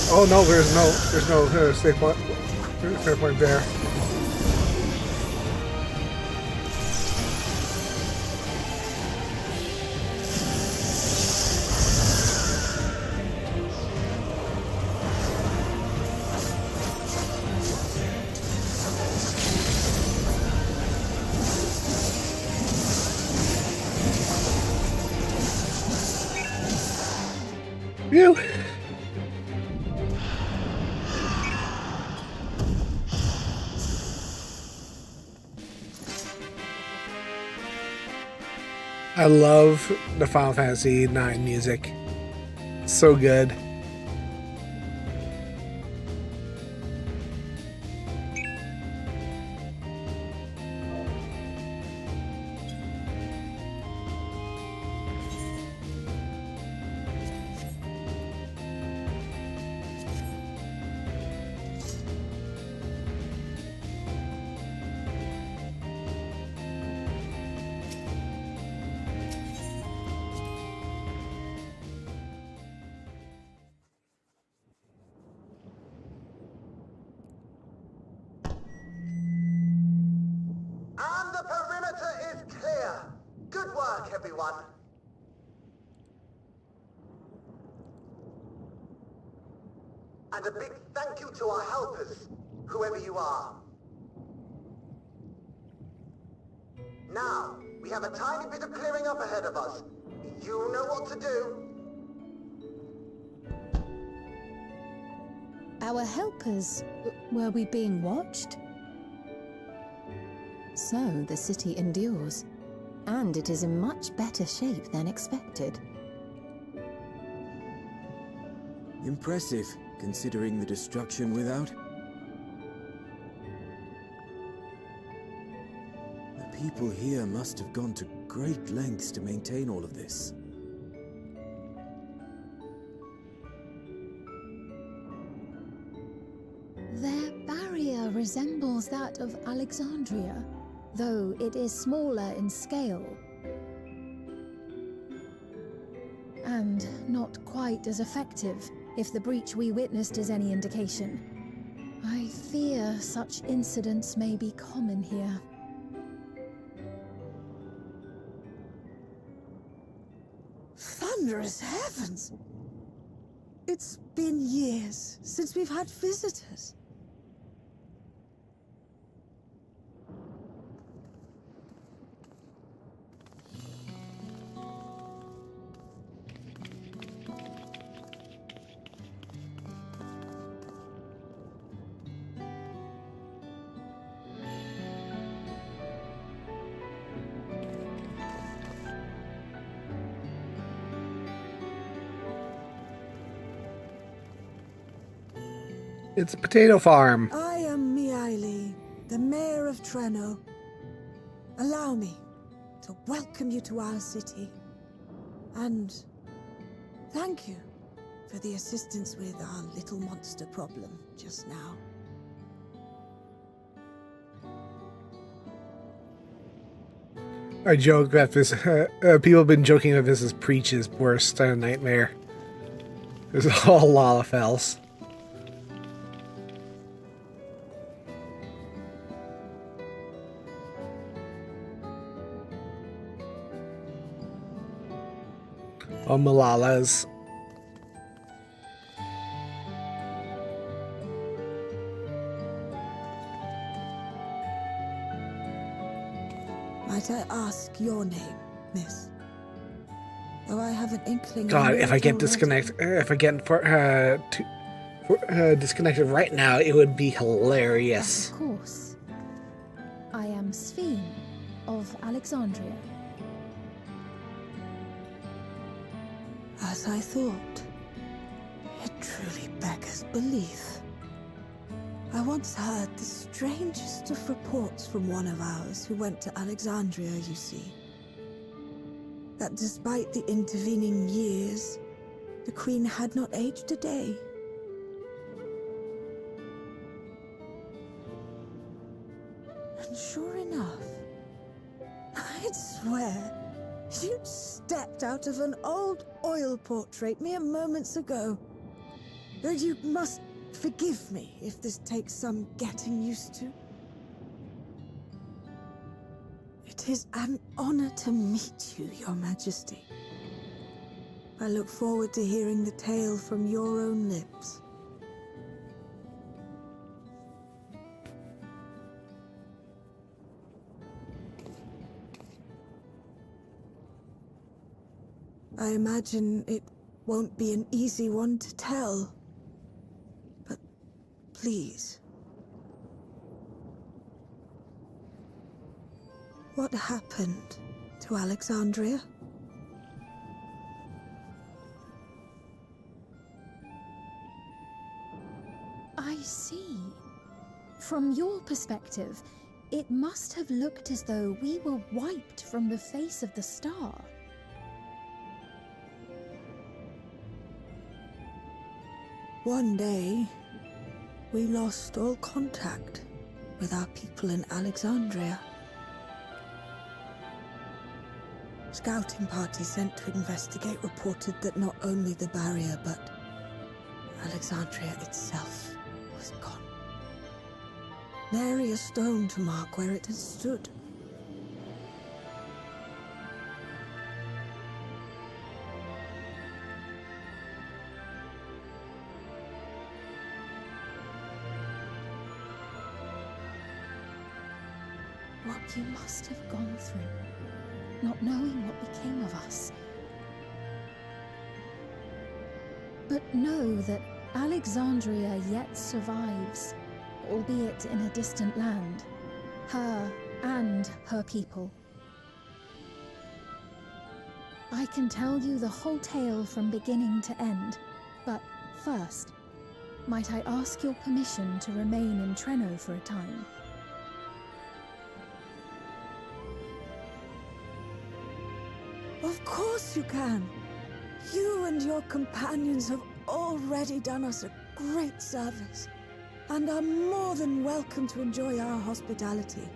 [SPEAKER 1] Oh no, there's no save point there. Phew. I love the Final Fantasy IX music. So good.
[SPEAKER 11] And the perimeter is clear. Good work, everyone. And a big thank you to our helpers, whoever you are. Now, we have a tiny bit of clearing up ahead of us. You know what to do.
[SPEAKER 10] Our helpers, were we being watched?
[SPEAKER 4] So the city endures, and it is in much better shape than expected.
[SPEAKER 7] Impressive, considering the destruction without. The people here must have gone to great lengths to maintain all of this.
[SPEAKER 3] Their barrier resembles that of Alexandria, though it is smaller in scale. And not quite as effective, if the breach we witnessed is any indication. I fear such incidents may be common here.
[SPEAKER 8] Thunderous heavens! It's been years since we've had visitors.
[SPEAKER 1] It's a potato farm.
[SPEAKER 8] I am Miaili, the mayor of Treno. Allow me to welcome you to our city. And thank you for the assistance with our little monster problem just now.
[SPEAKER 1] I joke that this, people have been joking that this is Preach's worst nightmare. There's a lot of fells. Oh, Malala's.
[SPEAKER 8] Might I ask your name, miss? Though I have an inkling.
[SPEAKER 1] God, if I get disconnected disconnected right now, it would be hilarious.
[SPEAKER 3] Of course. I am Sphene of Alexandria.
[SPEAKER 8] As I thought. It truly beggars belief. I once heard the strangest of reports from one of ours who went to Alexandria, you see. That despite the intervening years, the Queen had not aged a day. And sure enough, I'd swear, you'd stepped out of an old oil portrait mere moments ago. You must forgive me if this takes some getting used to. It is an honor to meet you, Your Majesty. I look forward to hearing the tale from your own lips. I imagine it won't be an easy one to tell. But please. What happened to Alexandria?
[SPEAKER 10] I see. From your perspective, it must have looked as though we were wiped from the face of the star.
[SPEAKER 8] One day, we lost all contact with our people in Alexandria. Scouting parties sent to investigate reported that not only the barrier, but Alexandria itself was gone. Nary a stone to mark where it had stood.
[SPEAKER 10] What you must have gone through, not knowing what became of us. But know that Alexandria yet survives, albeit in a distant land. Her and her people. I can tell you the whole tale from beginning to end, but first, might I ask your permission to remain in Treno for a time?
[SPEAKER 8] Of course you can. You and your companions have already done us a great service, and are more than welcome to enjoy our hospitality.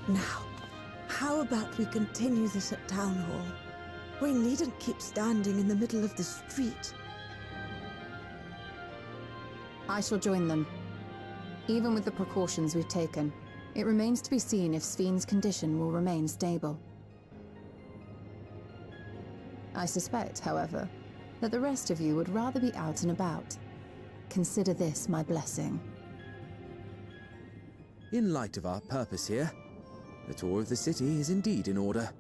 [SPEAKER 8] Now, how about we continue this at Town Hall? We needn't keep standing in the middle of the street.
[SPEAKER 4] I shall join them. Even with the precautions we've taken, it remains to be seen if Sven's condition will remain stable. I suspect, however, that the rest of you would rather be out and about. Consider this my blessing.
[SPEAKER 7] In light of our purpose here, the tour of the city is indeed in order.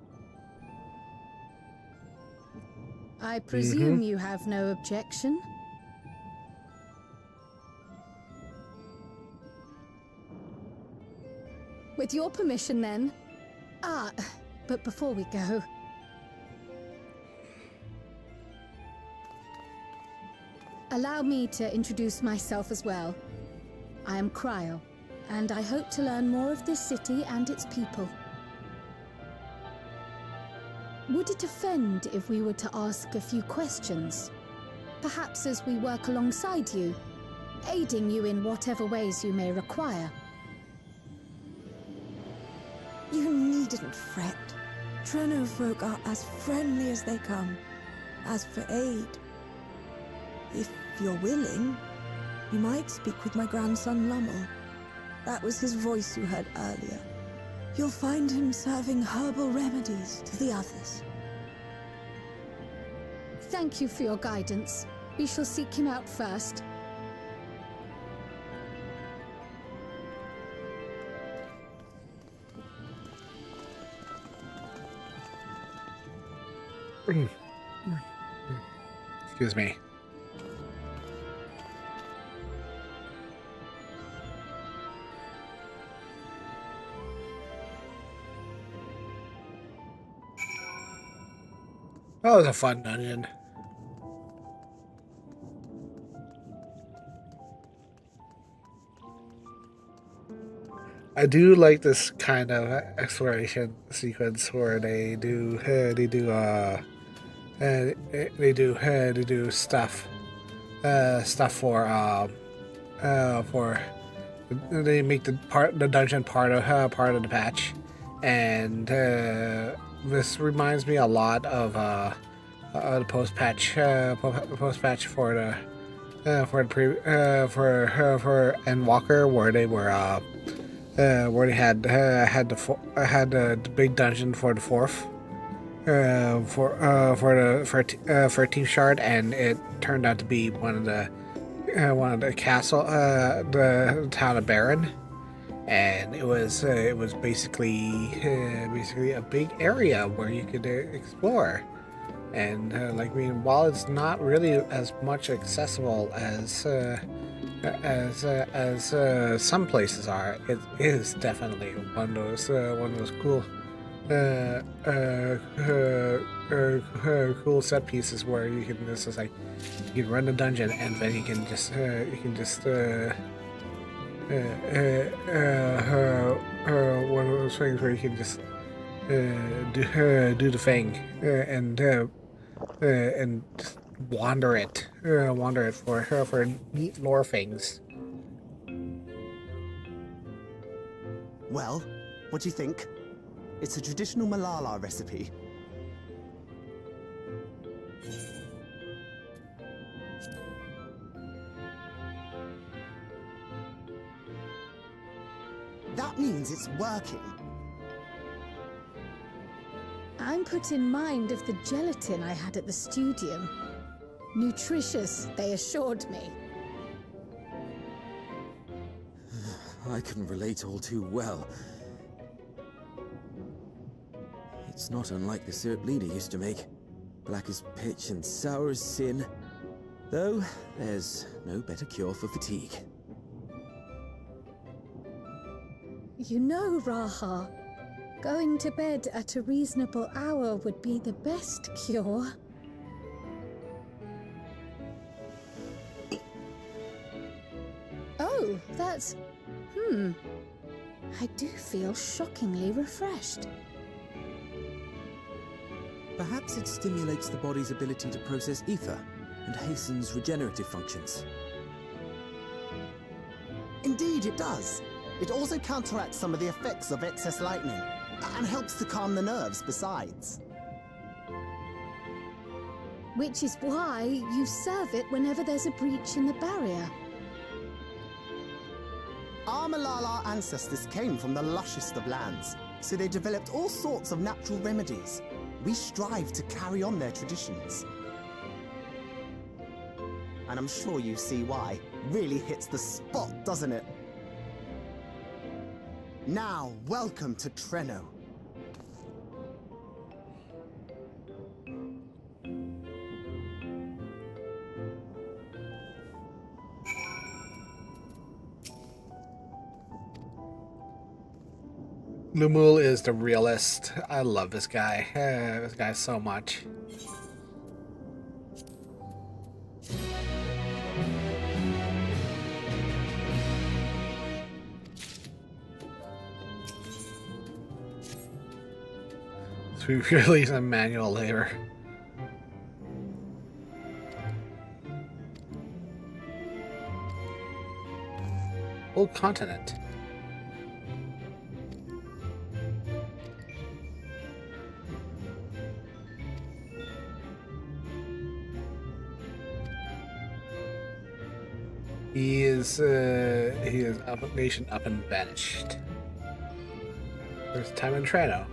[SPEAKER 10] I presume you have no objection? With your permission, then. But before we go... allow me to introduce myself as well. I am Cryo, and I hope to learn more of this city and its people. Would it offend if we were to ask a few questions? Perhaps as we work alongside you, aiding you in whatever ways you may require.
[SPEAKER 8] You needn't fret. Treno folk are as friendly as they come. As for aid, if you're willing, you might speak with my grandson Lummel. That was his voice you heard earlier. You'll find him serving herbal remedies to the others.
[SPEAKER 10] Thank you for your guidance. We shall seek him out first.
[SPEAKER 1] Excuse me. That was a fun dungeon. I do like this kind of exploration sequence where they do stuff for they make the dungeon part of the patch, and this reminds me a lot of post patch for the for Endwalker, where they had the big dungeon for the fourth for Team Shard, and it turned out to be one of the castle, the town of Baron, and it was basically a big area where you could explore, and while it's not really as much accessible as some places are, it is definitely one of those cool cool set pieces where you can you can run the dungeon, and then you can just one of those things where you can just do the thing and just wander it for neat lore things.
[SPEAKER 12] Well, what do you think? It's a traditional Malala recipe. That means it's working.
[SPEAKER 10] I'm put in mind of the gelatin I had at the studium. Nutritious, they assured me.
[SPEAKER 7] I can relate all too well. It's not unlike the syrup Lena used to make. Black as pitch and sour as sin. Though, there's no better cure for fatigue.
[SPEAKER 10] You know, Raha, going to bed at a reasonable hour would be the best cure. Oh, that's... I do feel shockingly refreshed.
[SPEAKER 7] Perhaps it stimulates the body's ability to process ether and hastens regenerative functions.
[SPEAKER 12] Indeed, it does. It also counteracts some of the effects of excess lightning, and helps to calm the nerves besides.
[SPEAKER 10] Which is why you serve it whenever there's a breach in the barrier.
[SPEAKER 12] Our Malala ancestors came from the lushest of lands, so they developed all sorts of natural remedies. We strive to carry on their traditions. And I'm sure you see why. Really hits the spot, doesn't it? Now, welcome to Treno.
[SPEAKER 1] Lumul is the realist. I love this guy. This guy so much. So we really some manual labor. Whole continent. He is up, nation up and vanished. First time in Treno.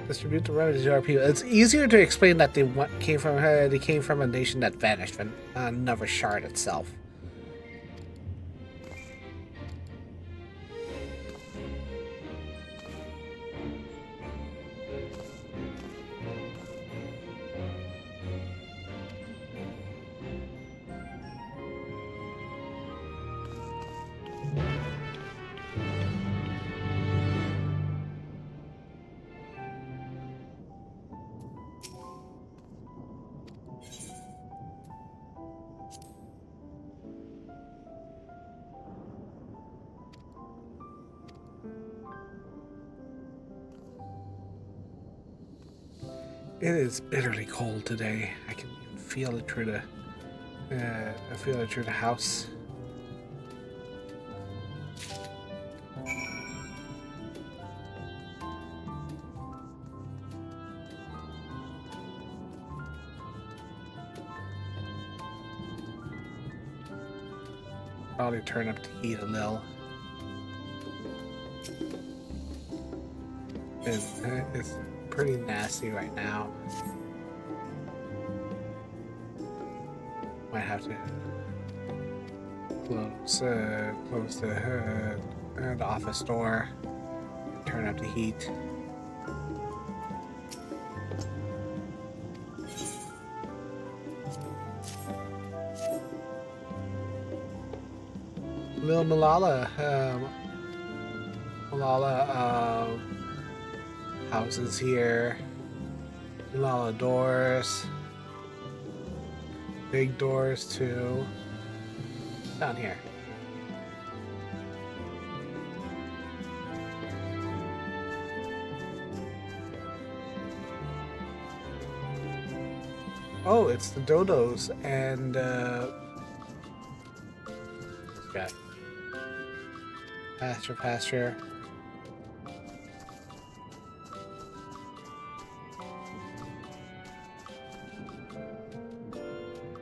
[SPEAKER 1] Distribute the remedies to our people. It's easier to explain that they came from a nation that vanished than another shard itself. It is bitterly cold today. I can feel it through the house. probably turn up the heat a little. It's pretty nasty right now. Might have to close the office door. Turn up the heat. Little Malala, houses here. Malala doors. Big doors too. Down here. Oh, it's the dodos and got pasture.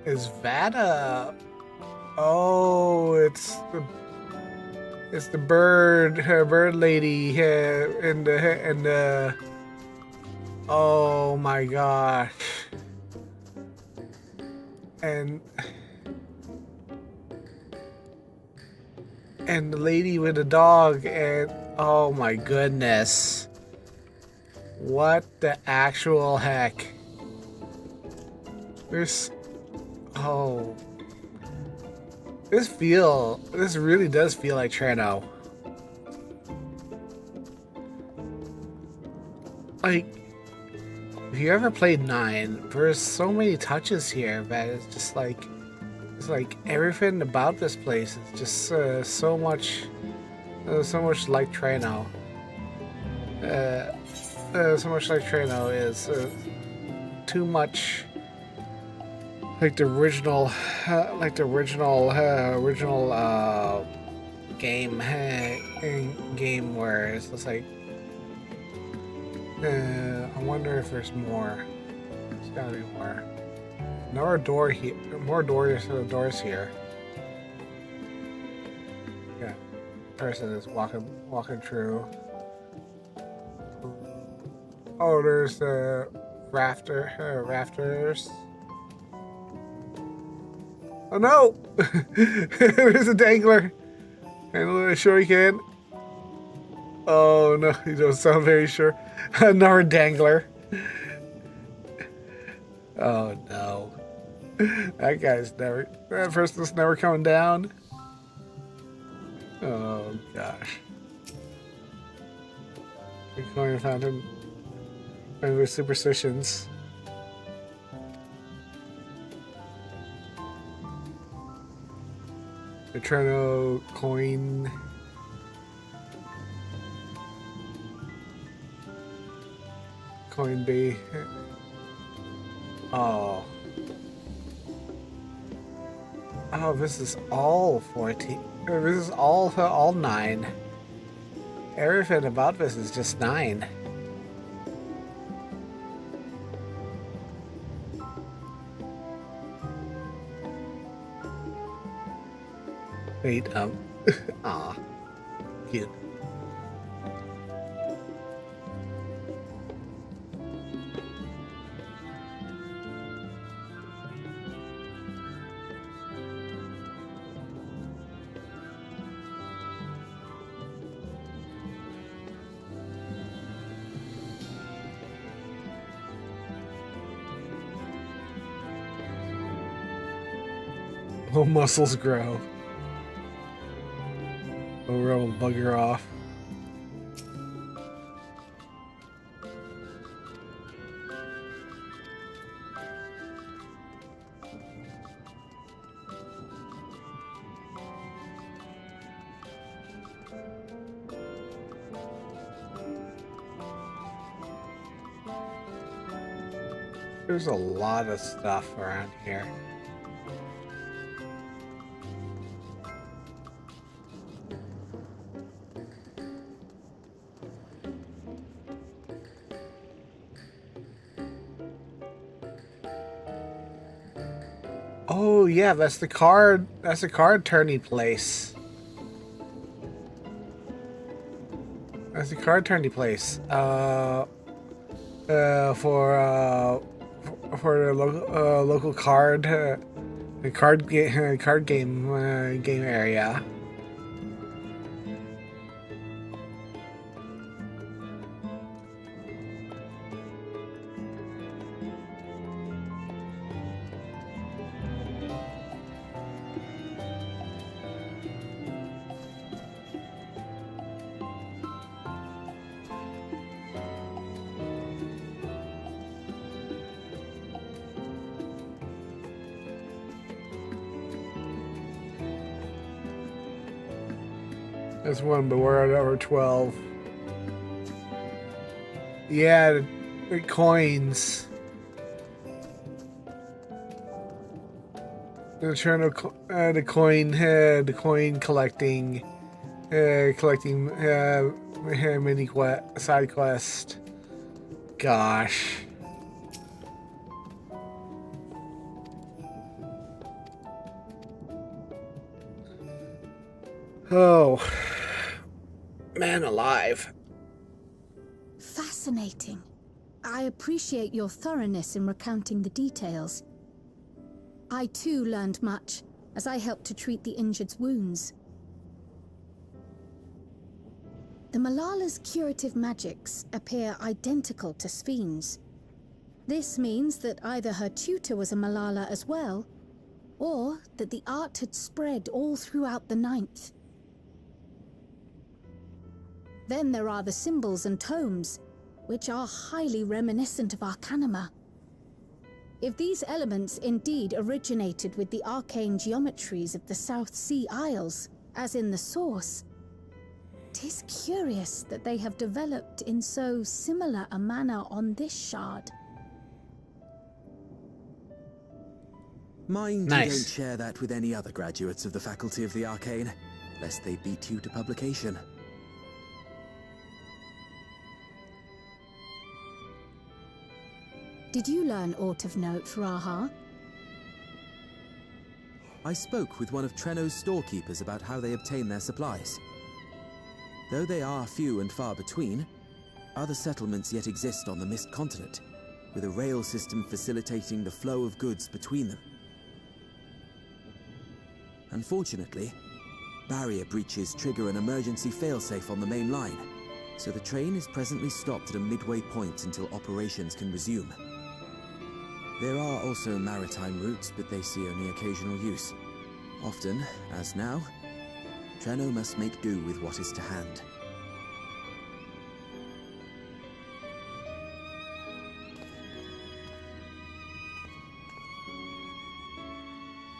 [SPEAKER 1] Is that a? Oh, it's the bird lady and oh my gosh. And the lady with the dog, and oh my goodness, what the actual heck? This really does feel like Trano. Like, if you ever played 9, there's so many touches here that it's like everything about this place is just so much like Trano. So much like Trano is too much like the original game where it's just like I wonder if there's more. There's gotta be more. Another door here. More doors here. Yeah, person is walking through. Oh, there's the rafters. Oh no! There's a dangler and a shuriken. Oh no, you don't sound very sure. Another dangler. Oh no. That person's never coming down. Oh gosh. Victorian fountain. With superstitions. Eterno coin. Coin B. Oh. Oh, this is all 14. This is all 9. Everything about this is just 9. Wait, aw. Cute. Oh, muscles grow. Oh, we'll bugger off. There's a lot of stuff around here. Oh yeah, that's the card. That's the card turning place. That's the card turning place. For the local card game area. That's one, but we're at over 12. Yeah, the coins. They're trying to the coin collecting, mini quest, side quest. Gosh. Oh, man alive.
[SPEAKER 10] Fascinating. I appreciate your thoroughness in recounting the details. I too learned much as I helped to treat the injured's wounds. The Malala's curative magics appear identical to Spheen's. This means that either her tutor was a Malala as well, or that the art had spread all throughout the Ninth. Then there are the symbols and tomes, which are highly reminiscent of Arcanima. If these elements indeed originated with the arcane geometries of the South Sea Isles, as in the source, 'tis curious that they have developed in so similar a manner on this shard.
[SPEAKER 7] Mind
[SPEAKER 1] Nice.
[SPEAKER 7] you don't share that with any other graduates of the Faculty of the Arcane, lest they beat you to publication.
[SPEAKER 10] Did you learn aught of note, Raha?
[SPEAKER 7] I spoke with one of Treno's storekeepers about how they obtain their supplies. Though they are few and far between, other settlements yet exist on the Mist Continent, with a rail system facilitating the flow of goods between them. Unfortunately, barrier breaches trigger an emergency failsafe on the main line, so the train is presently stopped at a midway point until operations can resume. There are also maritime routes, but they see only occasional use. Often, as now, Treno must make do with what is to hand.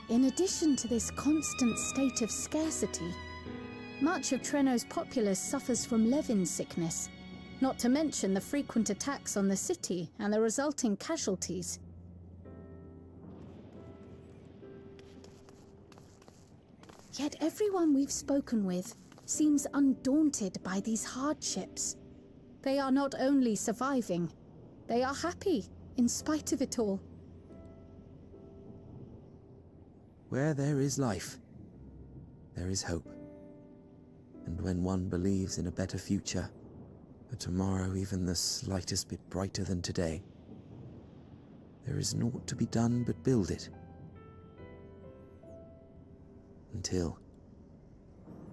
[SPEAKER 10] In addition to this constant state of scarcity, much of Treno's populace suffers from Levin sickness, not to mention the frequent attacks on the city and the resulting casualties. Yet everyone we've spoken with seems undaunted by these hardships. They are not only surviving, they are happy in spite of it all.
[SPEAKER 7] Where there is life, there is hope. And when one believes in a better future, a tomorrow even the slightest bit brighter than today, there is naught to be done but build it. Until,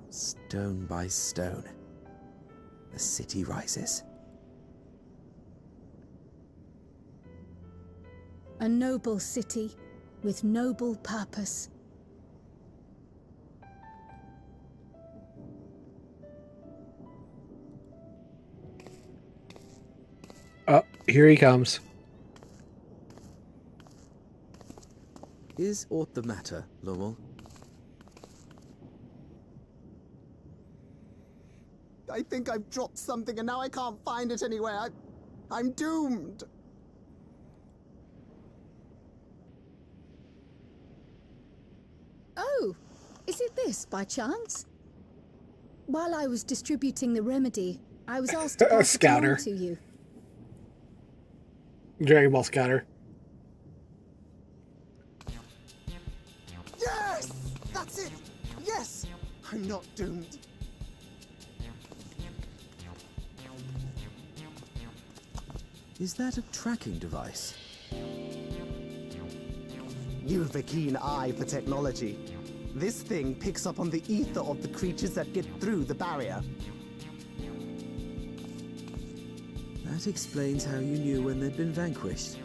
[SPEAKER 7] stone by stone, the city rises.
[SPEAKER 10] A noble city with noble purpose.
[SPEAKER 1] Oh, here he comes.
[SPEAKER 7] Is aught the matter, Lowell?
[SPEAKER 12] I think I've dropped something and now I can't find it anywhere. I'm doomed.
[SPEAKER 10] Oh, is it this by chance? While I was distributing the remedy, I was asked to pass it along to you.
[SPEAKER 1] Dragon Ball Scouter.
[SPEAKER 12] not doomed.
[SPEAKER 7] Is that a tracking device?
[SPEAKER 12] You've a keen eye for technology. This thing picks up on the ether of the creatures that get through the barrier.
[SPEAKER 7] That explains how you knew when they'd been vanquished.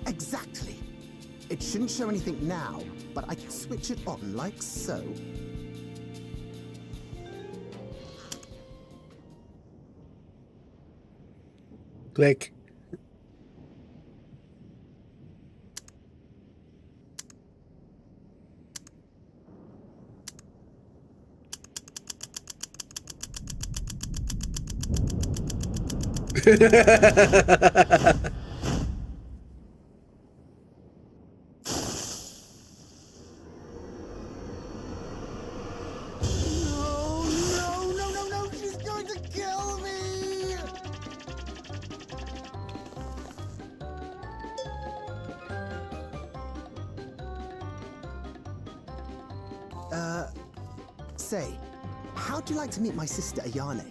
[SPEAKER 12] Exactly. It shouldn't show anything now, but I can switch it on like so.
[SPEAKER 1] Click.
[SPEAKER 12] No, she's going to kill me! Say, how'd you like to meet my sister Ayane?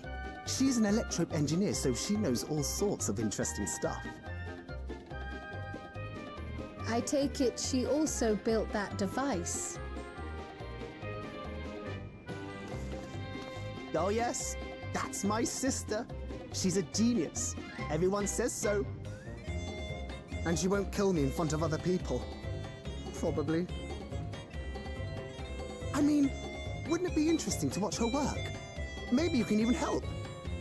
[SPEAKER 12] She's an electrope engineer, so she knows all sorts of interesting stuff.
[SPEAKER 10] I take it she also built that device.
[SPEAKER 12] Oh yes, that's my sister. She's a genius. Everyone says so. And she won't kill me in front of other people. Probably. I mean, wouldn't it be interesting to watch her work? Maybe you can even help.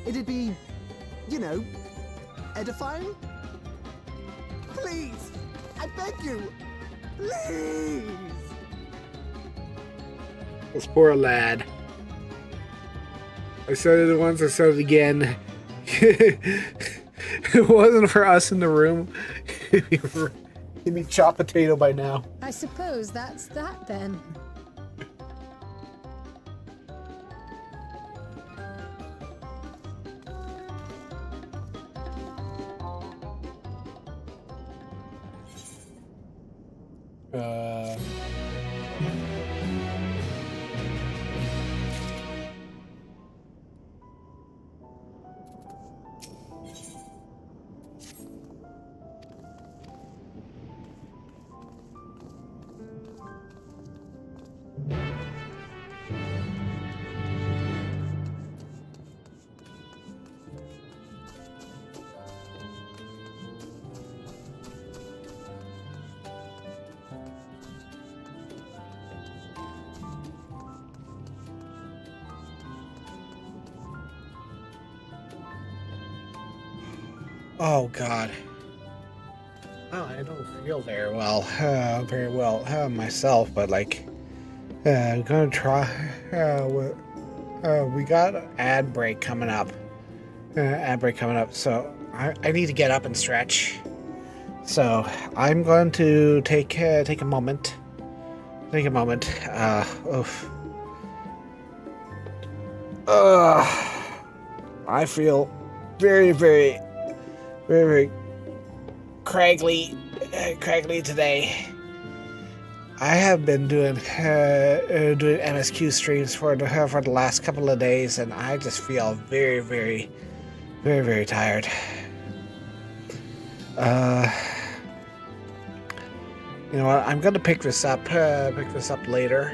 [SPEAKER 12] It'd be, you know, edifying? Please! I beg you! Please!
[SPEAKER 1] This poor lad. I said it once, I said it again. If it wasn't for us in the room, he'd be chopped potato by now.
[SPEAKER 10] I suppose that's that then.
[SPEAKER 1] Oh God. Oh, I don't feel very well myself, but like, I'm gonna try. We got an ad break coming up. So I need to get up and stretch. So I'm going to take a moment. I feel very craggly today. I have been doing MSQ streams for the last couple of days, and I just feel very tired. You know what? I'm gonna pick this up later.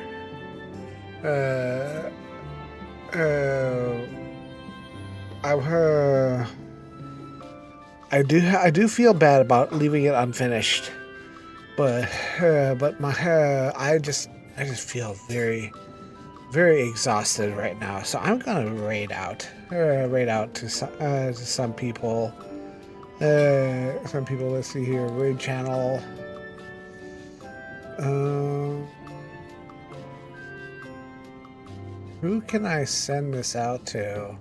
[SPEAKER 1] I do feel bad about leaving it unfinished, but I just feel very exhausted right now. So I'm gonna raid out to some people. Let's see here, raid channel. Who can I send this out to?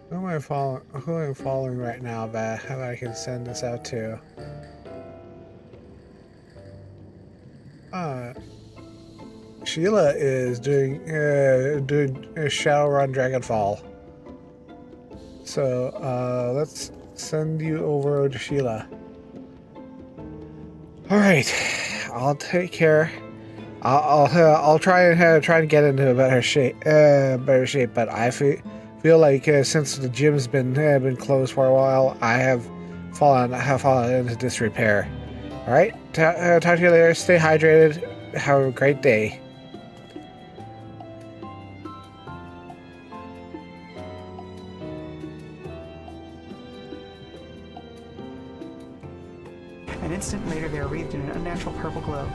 [SPEAKER 1] Who am I following right now that I can send this out to? Sheila is doing Shadowrun Dragonfall. So let's send you over to Sheila. All right, I'll take care. I'll try and get into a better shape. But I feel like since the gym's been closed for a while, I have fallen into disrepair. All right, talk to you later. Stay hydrated. Have a great day.
[SPEAKER 13] An instant later, they are wreathed in an unnatural purple glow.